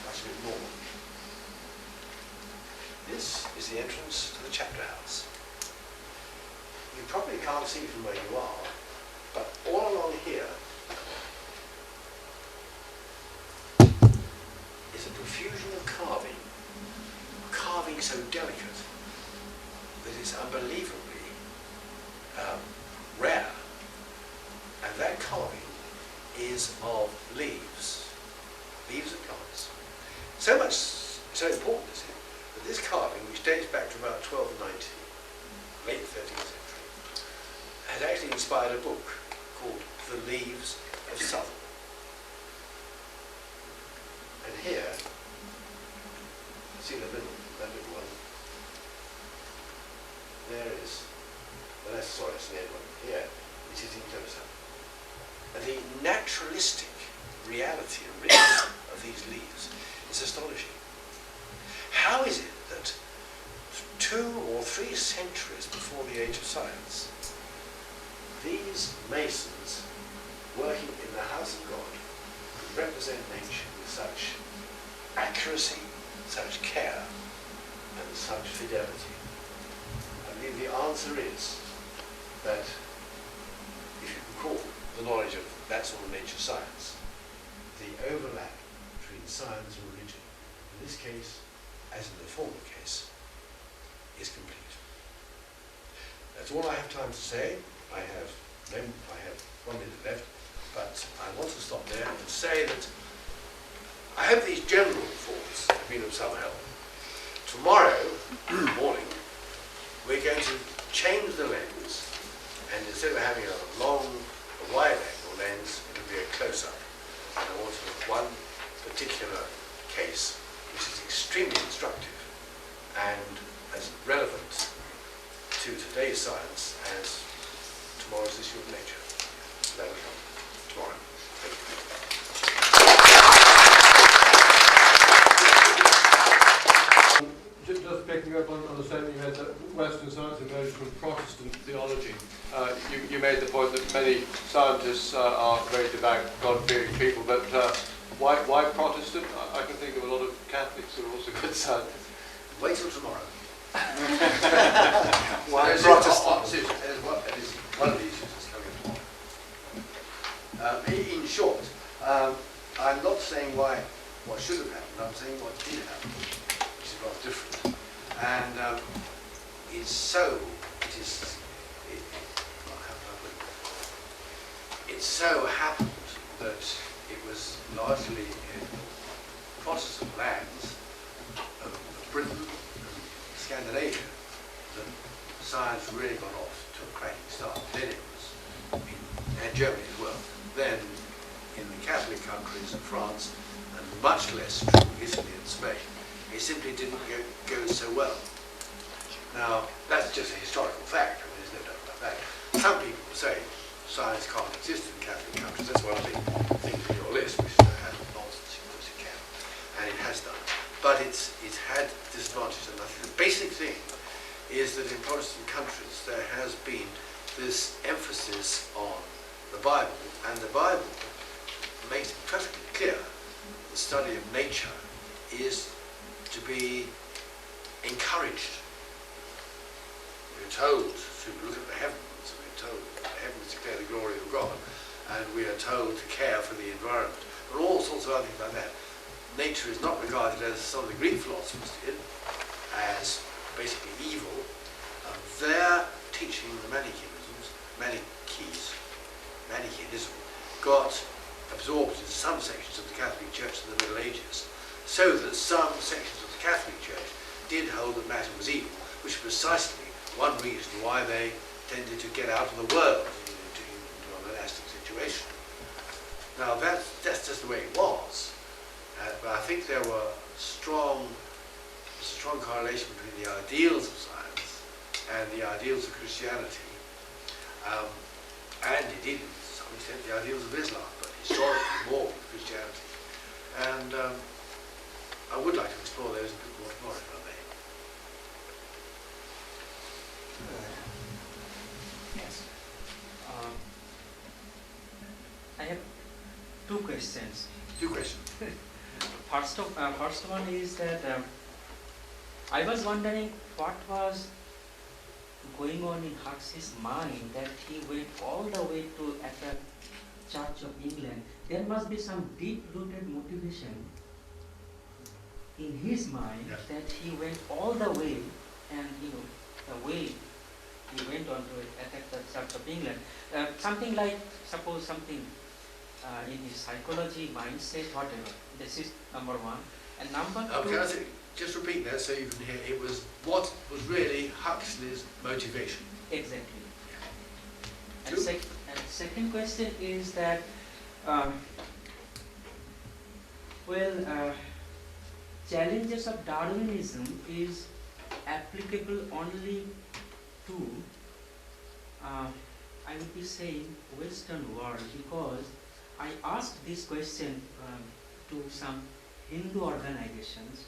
That's a bit normal. This is the entrance to the chapter house. You probably can't see from where you are, but all along here is a profusion of carving so delicate that it's unbelievably rare. And that carving is of leaves of plants. So much, so important is it, that this carving, which dates back to about 1290, late 13th century, has actually inspired a book called The Leaves of Southall. And here, see that little one? There is, well that's, sorry, it's the end one. Here, it is in close up. And the naturalistic reality and richness of these leaves is astonishing. How is it that 2 or 3 centuries before the age of science, these masons working in the house of God could represent nature with such accuracy, such care, and such fidelity? I believe the answer is that if you can call the knowledge of that sort of nature science, the overlap between science and religion, in this case, as in the former case, is complete. That's all I have time to say. I have 1 minute left, but I want to stop there and say that I hope these general thoughts have been of some help. Tomorrow morning, we're going to change the lens, and instead of having a wide-angle lens, it'll be a close-up. And I want to look at one particular case, which is extremely instructive and as relevant to today's science as tomorrow's issue of nature. So that will come tomorrow. Just picking up on the statement you made that Western science emerged from Protestant theology. You made the point that many scientists are very devout, God-fearing people, but why Protestant? I can think of a lot of Catholics who are also good scientists. Wait till tomorrow. Why Protestant? It is one of the issues that's coming tomorrow. In short, I'm not saying what should have happened, I'm saying what did happen, which is rather different. And how can I put it? It so happened that it was largely in Protestant lands of Britain and Scandinavia that science really got off to a cracking start. Then it was and Germany as well. Then in the Catholic countries of France, and much less true Italy and Spain, it simply didn't go so well. Now, that's just a historical fact. I mean, there's no doubt about that. Some people say science can't exist in Catholic countries. That's one of the things on your list, which has nonsense. Of course it can, and it has done. But it's had disadvantages. And I think the basic thing is that in Protestant countries there has been this emphasis on the Bible, and the Bible makes it perfectly clear the study of nature is to be encouraged. We're told to look at the heavens, we're told that the heavens declare the glory of God, and we are told to care for the environment, and all sorts of other things like that. Nature is not regarded, as some of the Greek philosophers did, as basically evil. Their teaching, the Manichaeism, got absorbed in some sections of the Catholic Church in the Middle Ages, so that some sections of the Catholic Church did hold that matter was evil, which is precisely one reason why they tended to get out of the world into a monastic situation. Now that's just the way it was, but I think there were strong correlation between the ideals of science and the ideals of Christianity, and indeed, to some extent, the ideals of Islam, but historically more with Christianity. And I would like to explore those a bit more tomorrow, if I may. Yes. I have two questions. Two questions. First one is that I was wondering what was going on in Huxley's mind that he went all the way to attack Church of England. There must be some deep-rooted motivation in his mind that he went all the way, and the way he went on to attack the Church of England. Something like, suppose something in his psychology, mindset, whatever. This is number one. And number two... Can I just repeat that so you can hear? It was what was really Huxley's motivation. Exactly. Yeah. And second question is that, challenges of Darwinism is applicable only to, I would be saying, Western world, because I asked this question to some Hindu organizations,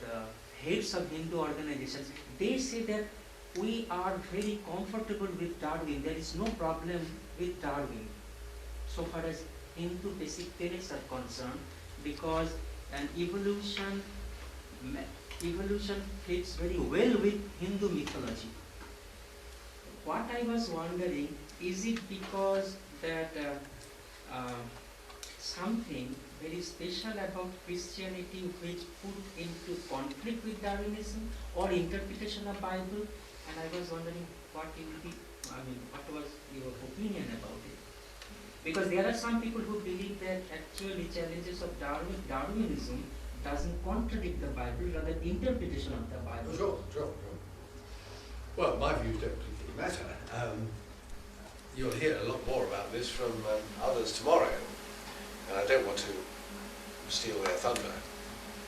the heads of Hindu organizations. They say that we are very comfortable with Darwin. There is no problem with Darwin so far as Hindu basic tenets are concerned, because an evolution fits very well with Hindu mythology. What I was wondering, is it because that something very special about Christianity which put into conflict with Darwinism or interpretation of Bible? And I was wondering what was your opinion about it? Because there are some people who believe that actually challenges of Darwinism doesn't contradict the Bible, rather interpretation of the Bible. Sure. Well, my views don't particularly matter. You'll hear a lot more about this from others tomorrow, and I don't want to steal their thunder.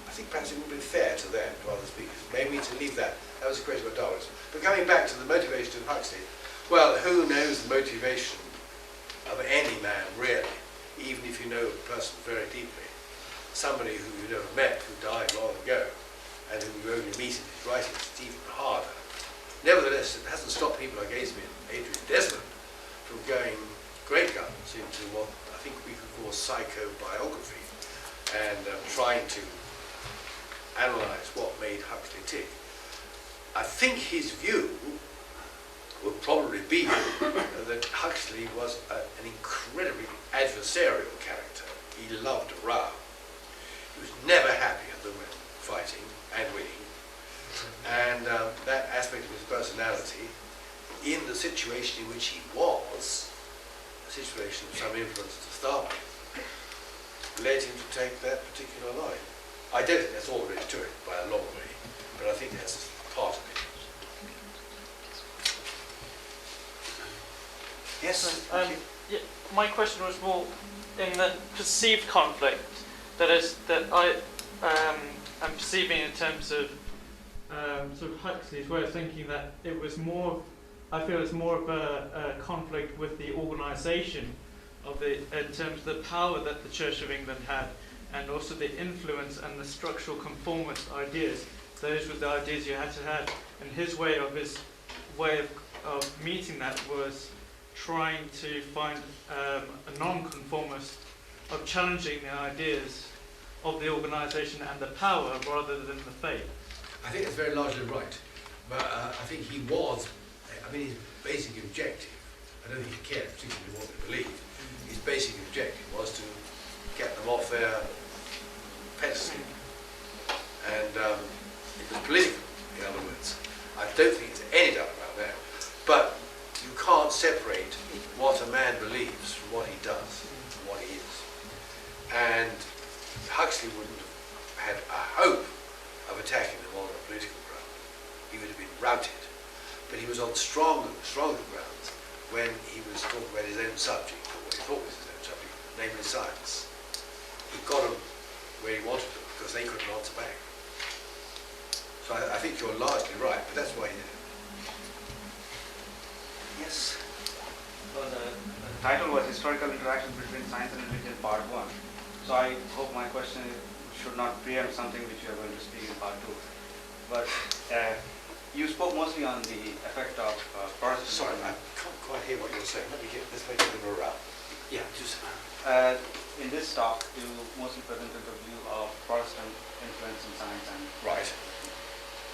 I think perhaps it would be fair to them, to other speakers, maybe to leave that. That was a question about Darwinism. But coming back to the motivation of Huxley, well, who knows the motivation of any man, really, even if you know a person very deeply. Somebody who you never met, who died long ago, and who you only meet in his writings, it's even harder. Nevertheless, it hasn't stopped people like Adrian Desmond from going great guns into what I think we could call psychobiography, and trying to analyse what made Huxley tick. I think his view would probably be that Huxley was an incredibly adversarial character. He loved a row. He was never happy other than fighting and winning. And that aspect of his personality, in the situation in which he was, a situation of some influence to start with, led him to take that particular line. I don't think that's all there is to it by a long way, but I think that's part of it. Yes? Yeah, my question was more in the perceived conflict, that is, that I am perceiving in terms of sort of Huxley's way of thinking, that it was more, I feel it's more of a conflict with the organisation of the, in terms of the power that the Church of England had, and also the influence and the structural conformist ideas. Those were the ideas you had to have, and his way of meeting that was trying to find a non-conformist, of challenging the ideas of the organisation and the power rather than the faith. I think that's very largely right. But I think he was, I mean, his basic objective, I don't think he cared particularly what they believed. His basic objective was to get them off their pedestal. And it was political, in other words. I don't think it's any doubt about that. But you can't separate what a man believes from what he does, from what he is. And Huxley wouldn't have had a hope of attacking them on a political ground. He would have been routed. But he was on stronger grounds when he was talking about his own subject, or what he thought was his own subject, namely science. He got them where he wanted them because they couldn't answer back. So I think you're largely right, but that's why he did it. Yes? So the title was Historical Interactions Between Science and Religion, Part 1. So I hope my question should not preempt something which you are going to speak in Part 2. But you spoke mostly on the effect of Protestantism. Sorry, I can't quite hear what you're saying. Let me get this way to the morale. Yeah, just... in this talk, you mostly presented the view of Protestant influence in science and... Right.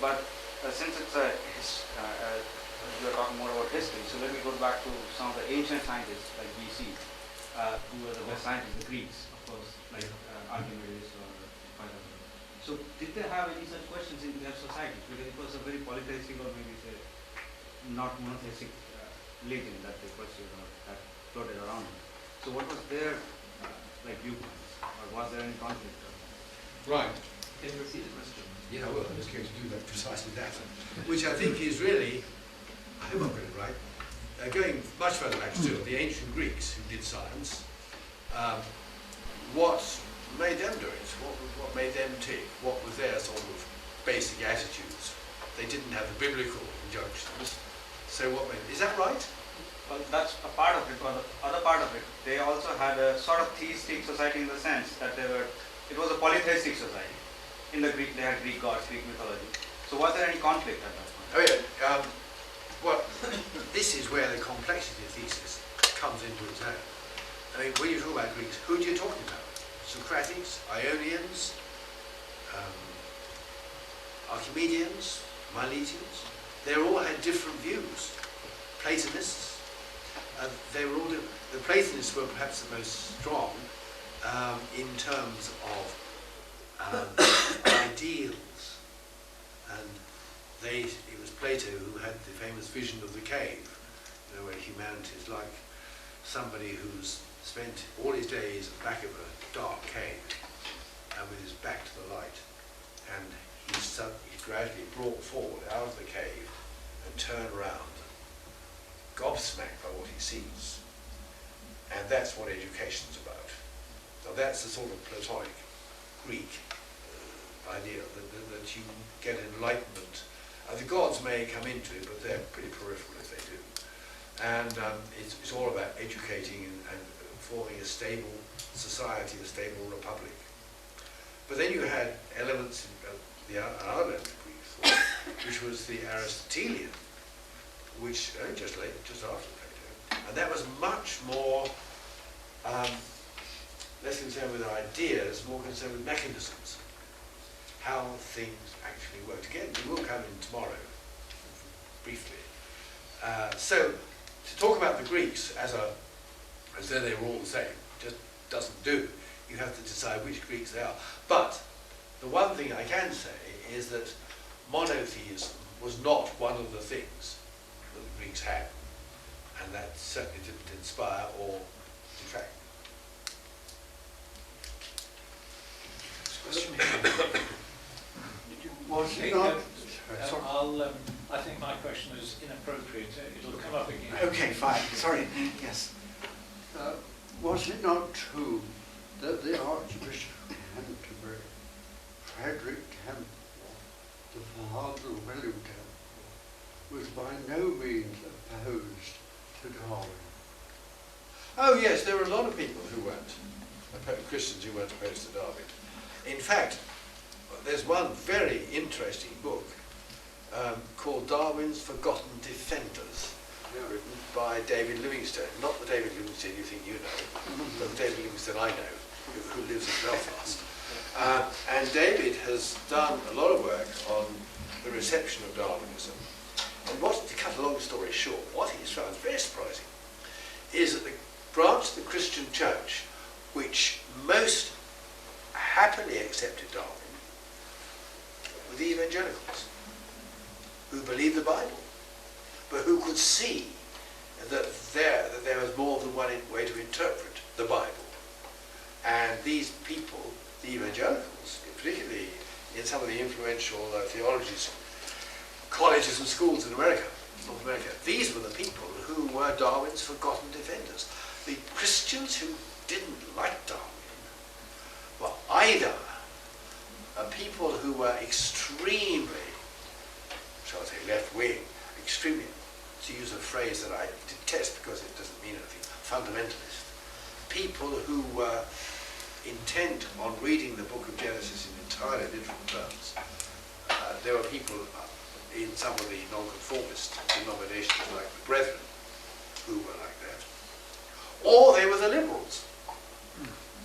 But since it's you are talking more about history, so let me go back to some of the ancient scientists like BC, who were the best scientists, the Greeks, of course, like Archimedes or Pythagoras. So did they have any such questions in their society? Because it was a very polytheistic or maybe say not monotheistic religion that they pursued or that floated around them. So what was their viewpoints, or was there any conflict? Right. Can you repeat the question? Yeah, well, I'm just going to do that precisely that, which I think is really, I hope I've got it right, going much further back still, the ancient Greeks who did science, what made them do it? What made them tick? What was their sort of basic attitudes? They didn't have the biblical injunctions, so what made, is that right? Well, that's a part of it, but the other part of it, they also had a sort of theistic society in the sense that it was a polytheistic society. In the Greek, they had Greek gods, Greek mythology. So was there any conflict at that point? Oh yeah, well, this is where the complexity of thesis comes into its own. I mean, when you talk about Greeks, who are you talking about? Socratics, Ionians, Archimedeans, Milesians? They all had different views. Platonists, they were all different. The Platonists were perhaps the most strong in terms of ideals, and it was Plato who had the famous vision of the cave, where humanity is like somebody who's spent all his days at the back of a dark cave and with his back to the light, and he's gradually brought forward out of the cave and turned around, gobsmacked by what he sees. And that's what education's about. Now that's the sort of Platonic Greek idea that you get enlightenment. The gods may come into it, but they're pretty peripheral if they do. And it's all about educating and forming a stable society, a stable republic. But then you had elements in another element of Greek thought, which was the Aristotelian, which just after Plato, and that was much more less concerned with ideas, more concerned with mechanisms, how things actually worked. Again, we will come in tomorrow, briefly. So, to talk about the Greeks as though they were all the same, just doesn't do. You have to decide which Greeks they are. But the one thing I can say is that monotheism was not one of the things that the Greeks had, and that certainly didn't inspire or detract. Was it not? I think my question is inappropriate. It'll come up again. Okay, fine. Sorry. Yes. Was it not true that the Archbishop of Canterbury, Frederick Temple, the father of William Temple, was by no means opposed to Darwin? Oh yes, there were a lot of people who weren't, Christians who weren't opposed to Darwin. In fact, there's one very interesting book called Darwin's Forgotten Defenders, written by David Livingstone. Not the David Livingstone you think you know, but the David Livingstone I know, who lives in Belfast. And David has done a lot of work on the reception of Darwinism. And to cut a long story short, what he's found very surprising is that the branch of the Christian church which most happily accepted Darwin were the evangelicals, who believed the Bible, but who could see that there was more than one way to interpret the Bible. And these people, the evangelicals, particularly in some of the influential theologies, colleges and schools in America, North America, these were the people who were Darwin's forgotten defenders. The Christians who didn't like Darwin were either people who were extremely, shall I say, left-wing, extremely, to use a phrase that I detest because it doesn't mean anything, fundamentalist. People who were intent on reading the book of Genesis in entirely literal terms. There were people in some of the nonconformist denominations like the Brethren who were like that. Or they were the liberals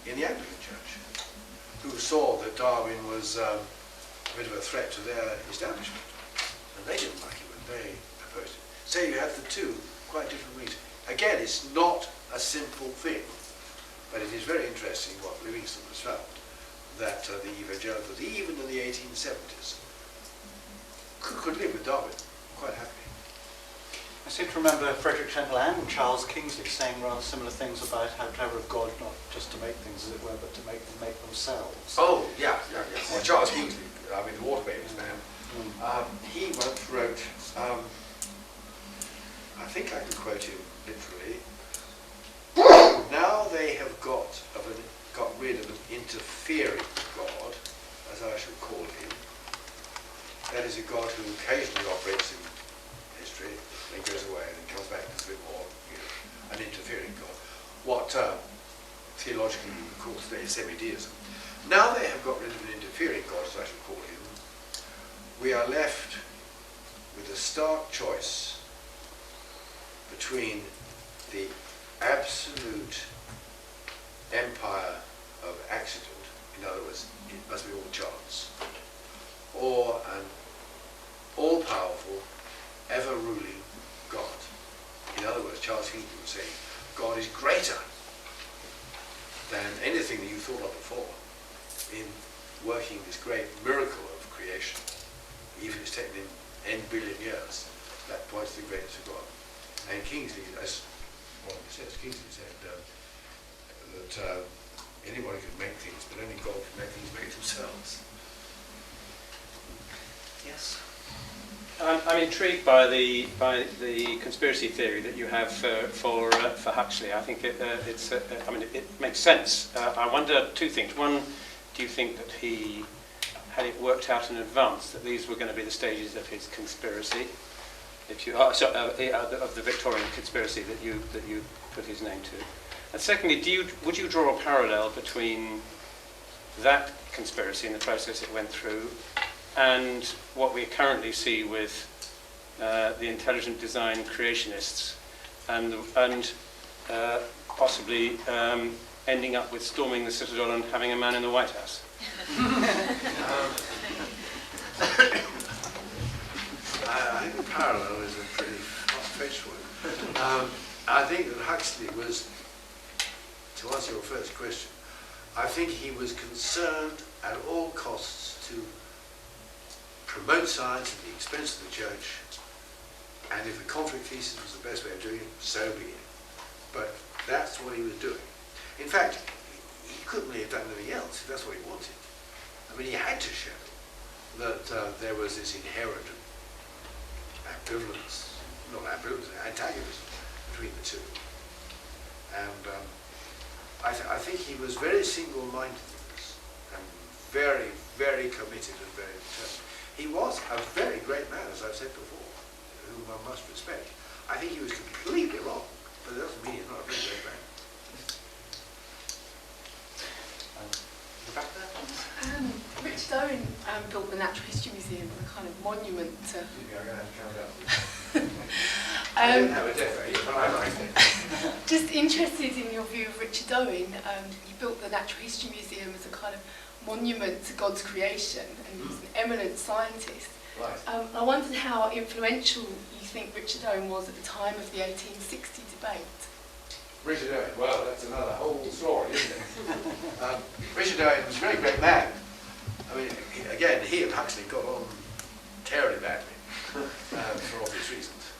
in the Anglican Church who saw that Darwin was a bit of a threat to their establishment. And they didn't like it when they opposed it. So you have the two quite different reasons. Again, it's not a simple thing, but it is very interesting what Livingstone has found, that the evangelicals, even in the 1870s, could live with Darwin quite happily. I seem to remember Frederick Temple and Charles Kingsley saying rather similar things about how clever of God not just to make things, as it were, but to make them make themselves. Oh, yeah. Well, Charles Kingsley, I mean, the water babies man, he once wrote, I think I can quote him literally, now they have got rid of an interfering God, as I shall call him. That is a God who occasionally operates in history, then goes away, and then comes back and is a bit more, an interfering God. What theologically we would call today semi-deism. Now they have got rid of an interfering God, as I shall call him, we are left with a stark choice between the absolute empire of accident, in other words, it must be all chance, or an all-powerful, ever-ruling God. In other words, Charles Kingsley was saying, God is greater than anything that you thought of before in working this great miracle of creation. Even if it's taken in n billion years, that points to the greatness of God. And Kingsley, as one says, Kingsley said that anybody can make things, but only God can make things make themselves. Yes. I'm intrigued by the conspiracy theory that you have for Huxley. I think it makes sense. I wonder two things. One, do you think that he had it worked out in advance that these were going to be the stages of his conspiracy, of the Victorian conspiracy that you put his name to? And secondly, would you draw a parallel between that conspiracy and the process it went through and what we currently see with the intelligent design creationists and possibly ending up with storming the Citadel and having a man in the White House? I think the parallel is a pretty far-fetched one. I think that Huxley was, to answer your first question, I think he was concerned at all costs to promote science at the expense of the church, and if the conflict thesis was the best way of doing it, so be it. But that's what he was doing. In fact, he couldn't really have done anything else if that's what he wanted. I mean, he had to show that there was this inherent ambivalence, not ambivalence, antagonism between the two. And I think he was very single-minded in this, and very, very committed and very determined. He was a very great man, as I've said before, whom one must respect. I think he was completely wrong, but that doesn't mean he's not a very great man. Richard Owen built the Natural History Museum, a kind of monument to... I didn't have a decade, but I liked it. Just interested in your view of Richard Owen. You built the Natural History Museum as a kind of monument to God's creation, and he was an eminent scientist. Right. I wondered how influential you think Richard Owen was at the time of the 1860 debate. Richard Owen, well, that's another whole story, isn't it? Richard Owen was a very great man. I mean, he and Huxley got on terribly badly, for obvious reasons.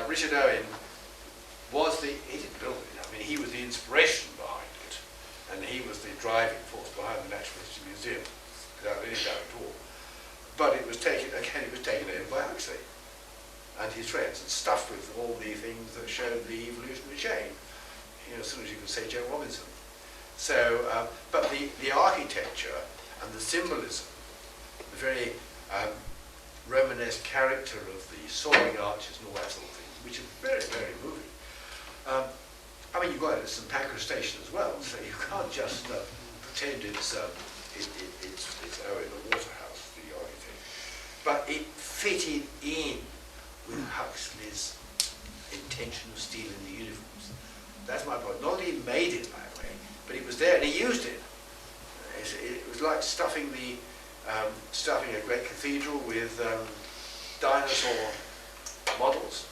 Richard Owen he didn't build it, I mean, he was the inspiration behind it, and he was the driving force behind the Natural History Museum, without any doubt at all. But it was taken over by Huxley and his friends, and stuffed with all the things that showed the evolutionary chain. You know, as soon as you could say Joe Robinson. So, but the architecture and the symbolism, the very Romanesque character of the soaring arches and all that sort of thing, which are very, very moving. I mean, you've got it at St Pancras Station as well, so you can't just pretend it's Owen, the Waterhouse, the architect. But it fitted in with Huxley's intention of stealing the uniforms. That's my point. Not that he made it that way, but it was there and he used it. It was like stuffing a great cathedral with dinosaur models,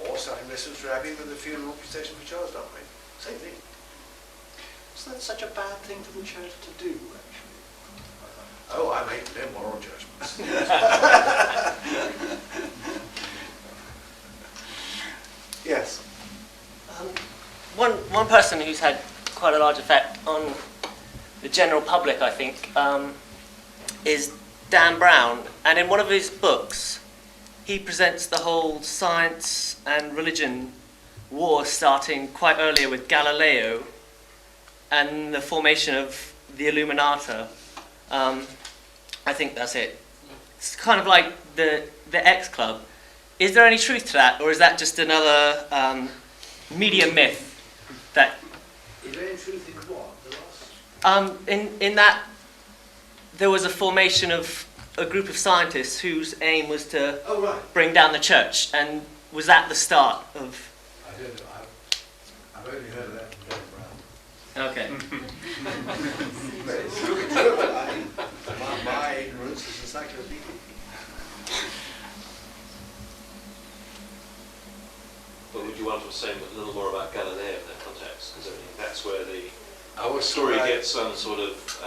or stuffing Westminster Abbey with the funeral procession for Charles Darwin. Same thing. Was that such a bad thing for the church to do, actually? Oh, I make no moral judgments. Yes. One person who's had quite a large effect on the general public, I think, is Dan Brown. And in one of his books, he presents the whole science and religion war starting quite earlier with Galileo and the formation of the Illuminata. I think that's it. It's kind of like the X Club. Is there any truth to that, or is that just another media myth? That is there any truth in what? The last? In that there was a formation of a group of scientists whose aim was to bring down the church, and was that the start of? I don't know. I've only heard of that from Dan Brown. Okay. But it's true. My ignorance is encyclopedic. But would you want to say a little more about Galileo in that context? Because I mean, that's where Our story gets some sort of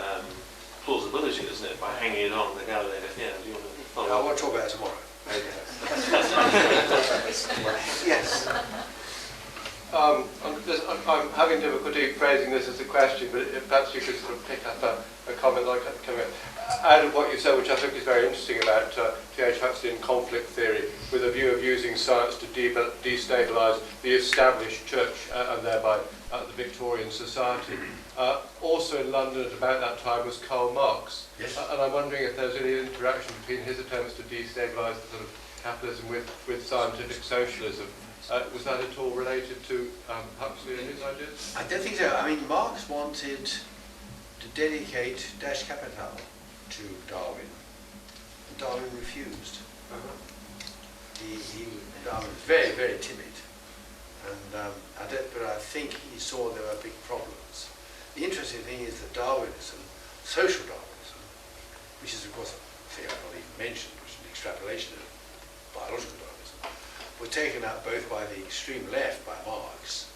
plausibility, isn't it? By hanging it on the Galileo. Yeah, do you want to follow I up? want to talk about it tomorrow. Yes. I'm having difficulty phrasing this as a question, but perhaps you could sort of pick up a comment like that coming out of what you said, which I think is very interesting about T.H. Huxley and conflict theory, with a view of using science to destabilise the established church and thereby the Victorian society. Also in London at about that time was Karl Marx. Yes. And I'm wondering if there's any interaction between his attempts to destabilise the sort of capitalism with scientific socialism. Was that at all related to Huxley and his ideas? I don't think so. I mean, Marx wanted to dedicate Das Kapital to Darwin, and Darwin refused. Darwin was very, very timid, and but I think he saw there were big problems. The interesting thing is that Darwinism, social Darwinism, which is of course a thing I've not even mentioned, which is an extrapolation of biological Darwinism, were taken up both by the extreme left, by Marx,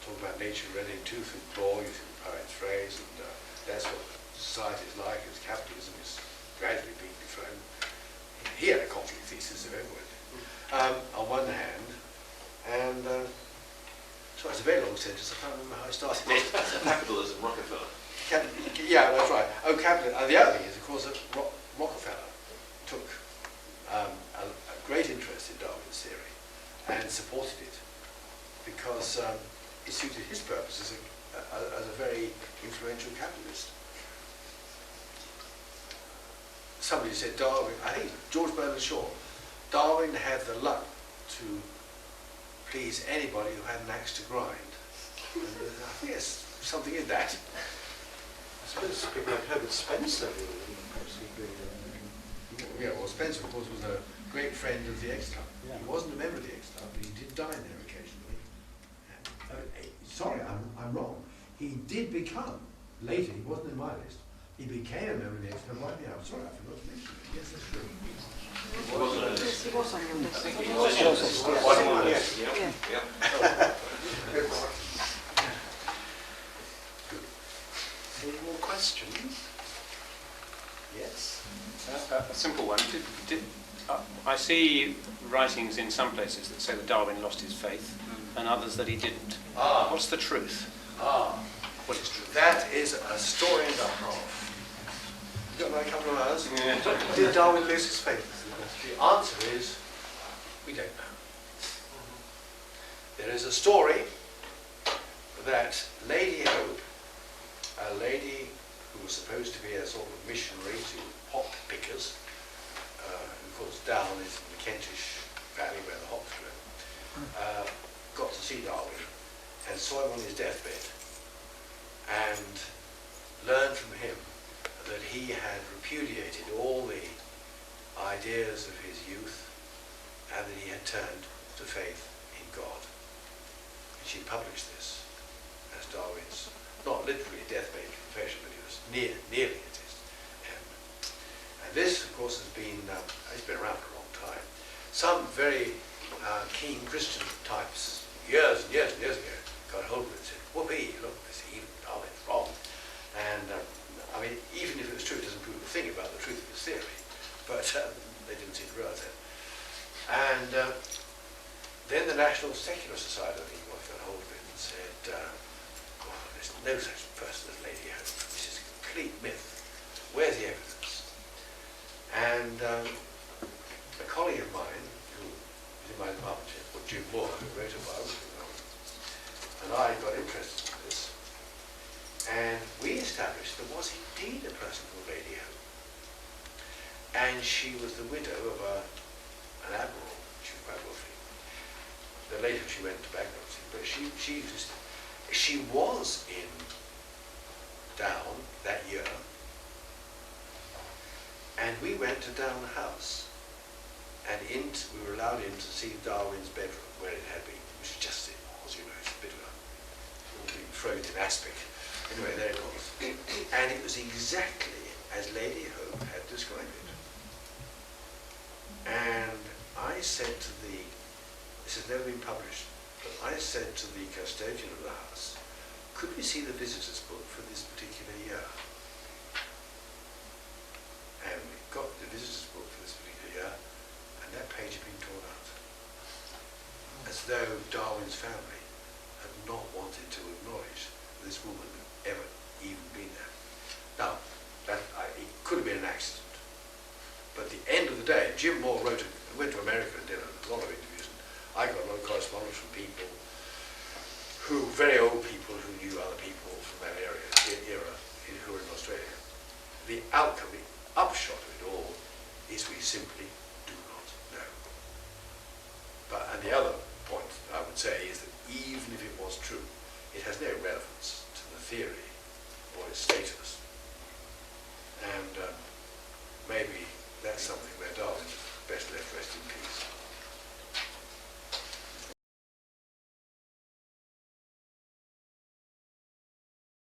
talking about nature running tooth and claw, using the poet's phrase, and that's what society is like as capitalism is gradually being dethroned. He had a conflict thesis of everyone, on one hand, and so it's a very long sentence, I can't remember how I started it. Capitalism, Rockefeller. Yeah, that's right. Oh, capitalism. And the other thing is, of course, that Rockefeller took a great interest in Darwin's theory and supported it because it suited his purpose as a very influential capitalist. Somebody said Darwin, I think George Bernard Shaw, Darwin had the luck to please anybody who had an axe to grind. And, I think there's something in that. I suppose people like Herbert Spencer Yeah, well, Spencer, of course, was a great friend of the X Club. Yeah. He wasn't a member of the X Club, but he did dine there occasionally. Sorry, I'm wrong. He did become, later, he wasn't in my list, He became a member of the expert. Why did I? I'm sorry, I forgot to mention it. Yes, that's true. Yes, he was on your list. Any more questions? Yes. A simple one. I see writings in some places that say that Darwin lost his faith, and others that he didn't. Ah. What's the truth? What is true? That is a story and a half. You got another couple of hours? Yeah. Did Darwin lose his faith? The answer is, we don't know. There is a story that Lady Hope, a lady who was supposed to be a sort of missionary to hop pickers, who of course Down is in the Kentish Valley where the hops grow, got to see Darwin and saw him on his deathbed and learned from him that he had repudiated all the ideas of his youth and that he had turned to faith in God. And she published this as Darwin's, not literally deathbed confession, but it was nearly at his end. And this, of course, has been, it's been around for a long time. Some very keen Christian types, years and years and years ago, got hold of it and said, whoopee, look, this even Darwin's wrong. And I mean, even if it was true, it doesn't prove a thing about the truth of his theory. But they didn't seem to realise it. And then the National Secular Society, I think, got hold of it and said, well, there's no such person as Lady Hope. This is a complete myth. Where's the evidence? And a colleague of mine, who was in my department, called Jim Moore, who wrote a biography of her, and I got interested in this. And we established there was indeed a person called Lady Hope. And she was the widow of an admiral. She was quite wealthy. Then later she went to bankruptcy, but she was in Down that year, and we went to Down House, and we were allowed in to see Darwin's bedroom where it had been, which is just it was, you know, it's a bit of a all being frozen aspic. Anyway, there it was, and it was exactly as Lady Hope had described it. And I said to this has never been published, but I said to the custodian of the house, could we see the visitors' book for this particular year? And we got the visitors' book for this particular year, and that page had been torn out. As though Darwin's family had not wanted to acknowledge this woman had ever even been there. Now, it could have been an accident. But at the end of the day, Jim Moore went to America and did a lot of interviews. And I got a lot of correspondence from people very old people who knew other people from that era who were in Australia. The outcome, the upshot of it all is we simply do not know. And the other point I would say is that even if it was true, it has no relevance to the theory or its status. And maybe that's something where Darwin best left rest in peace.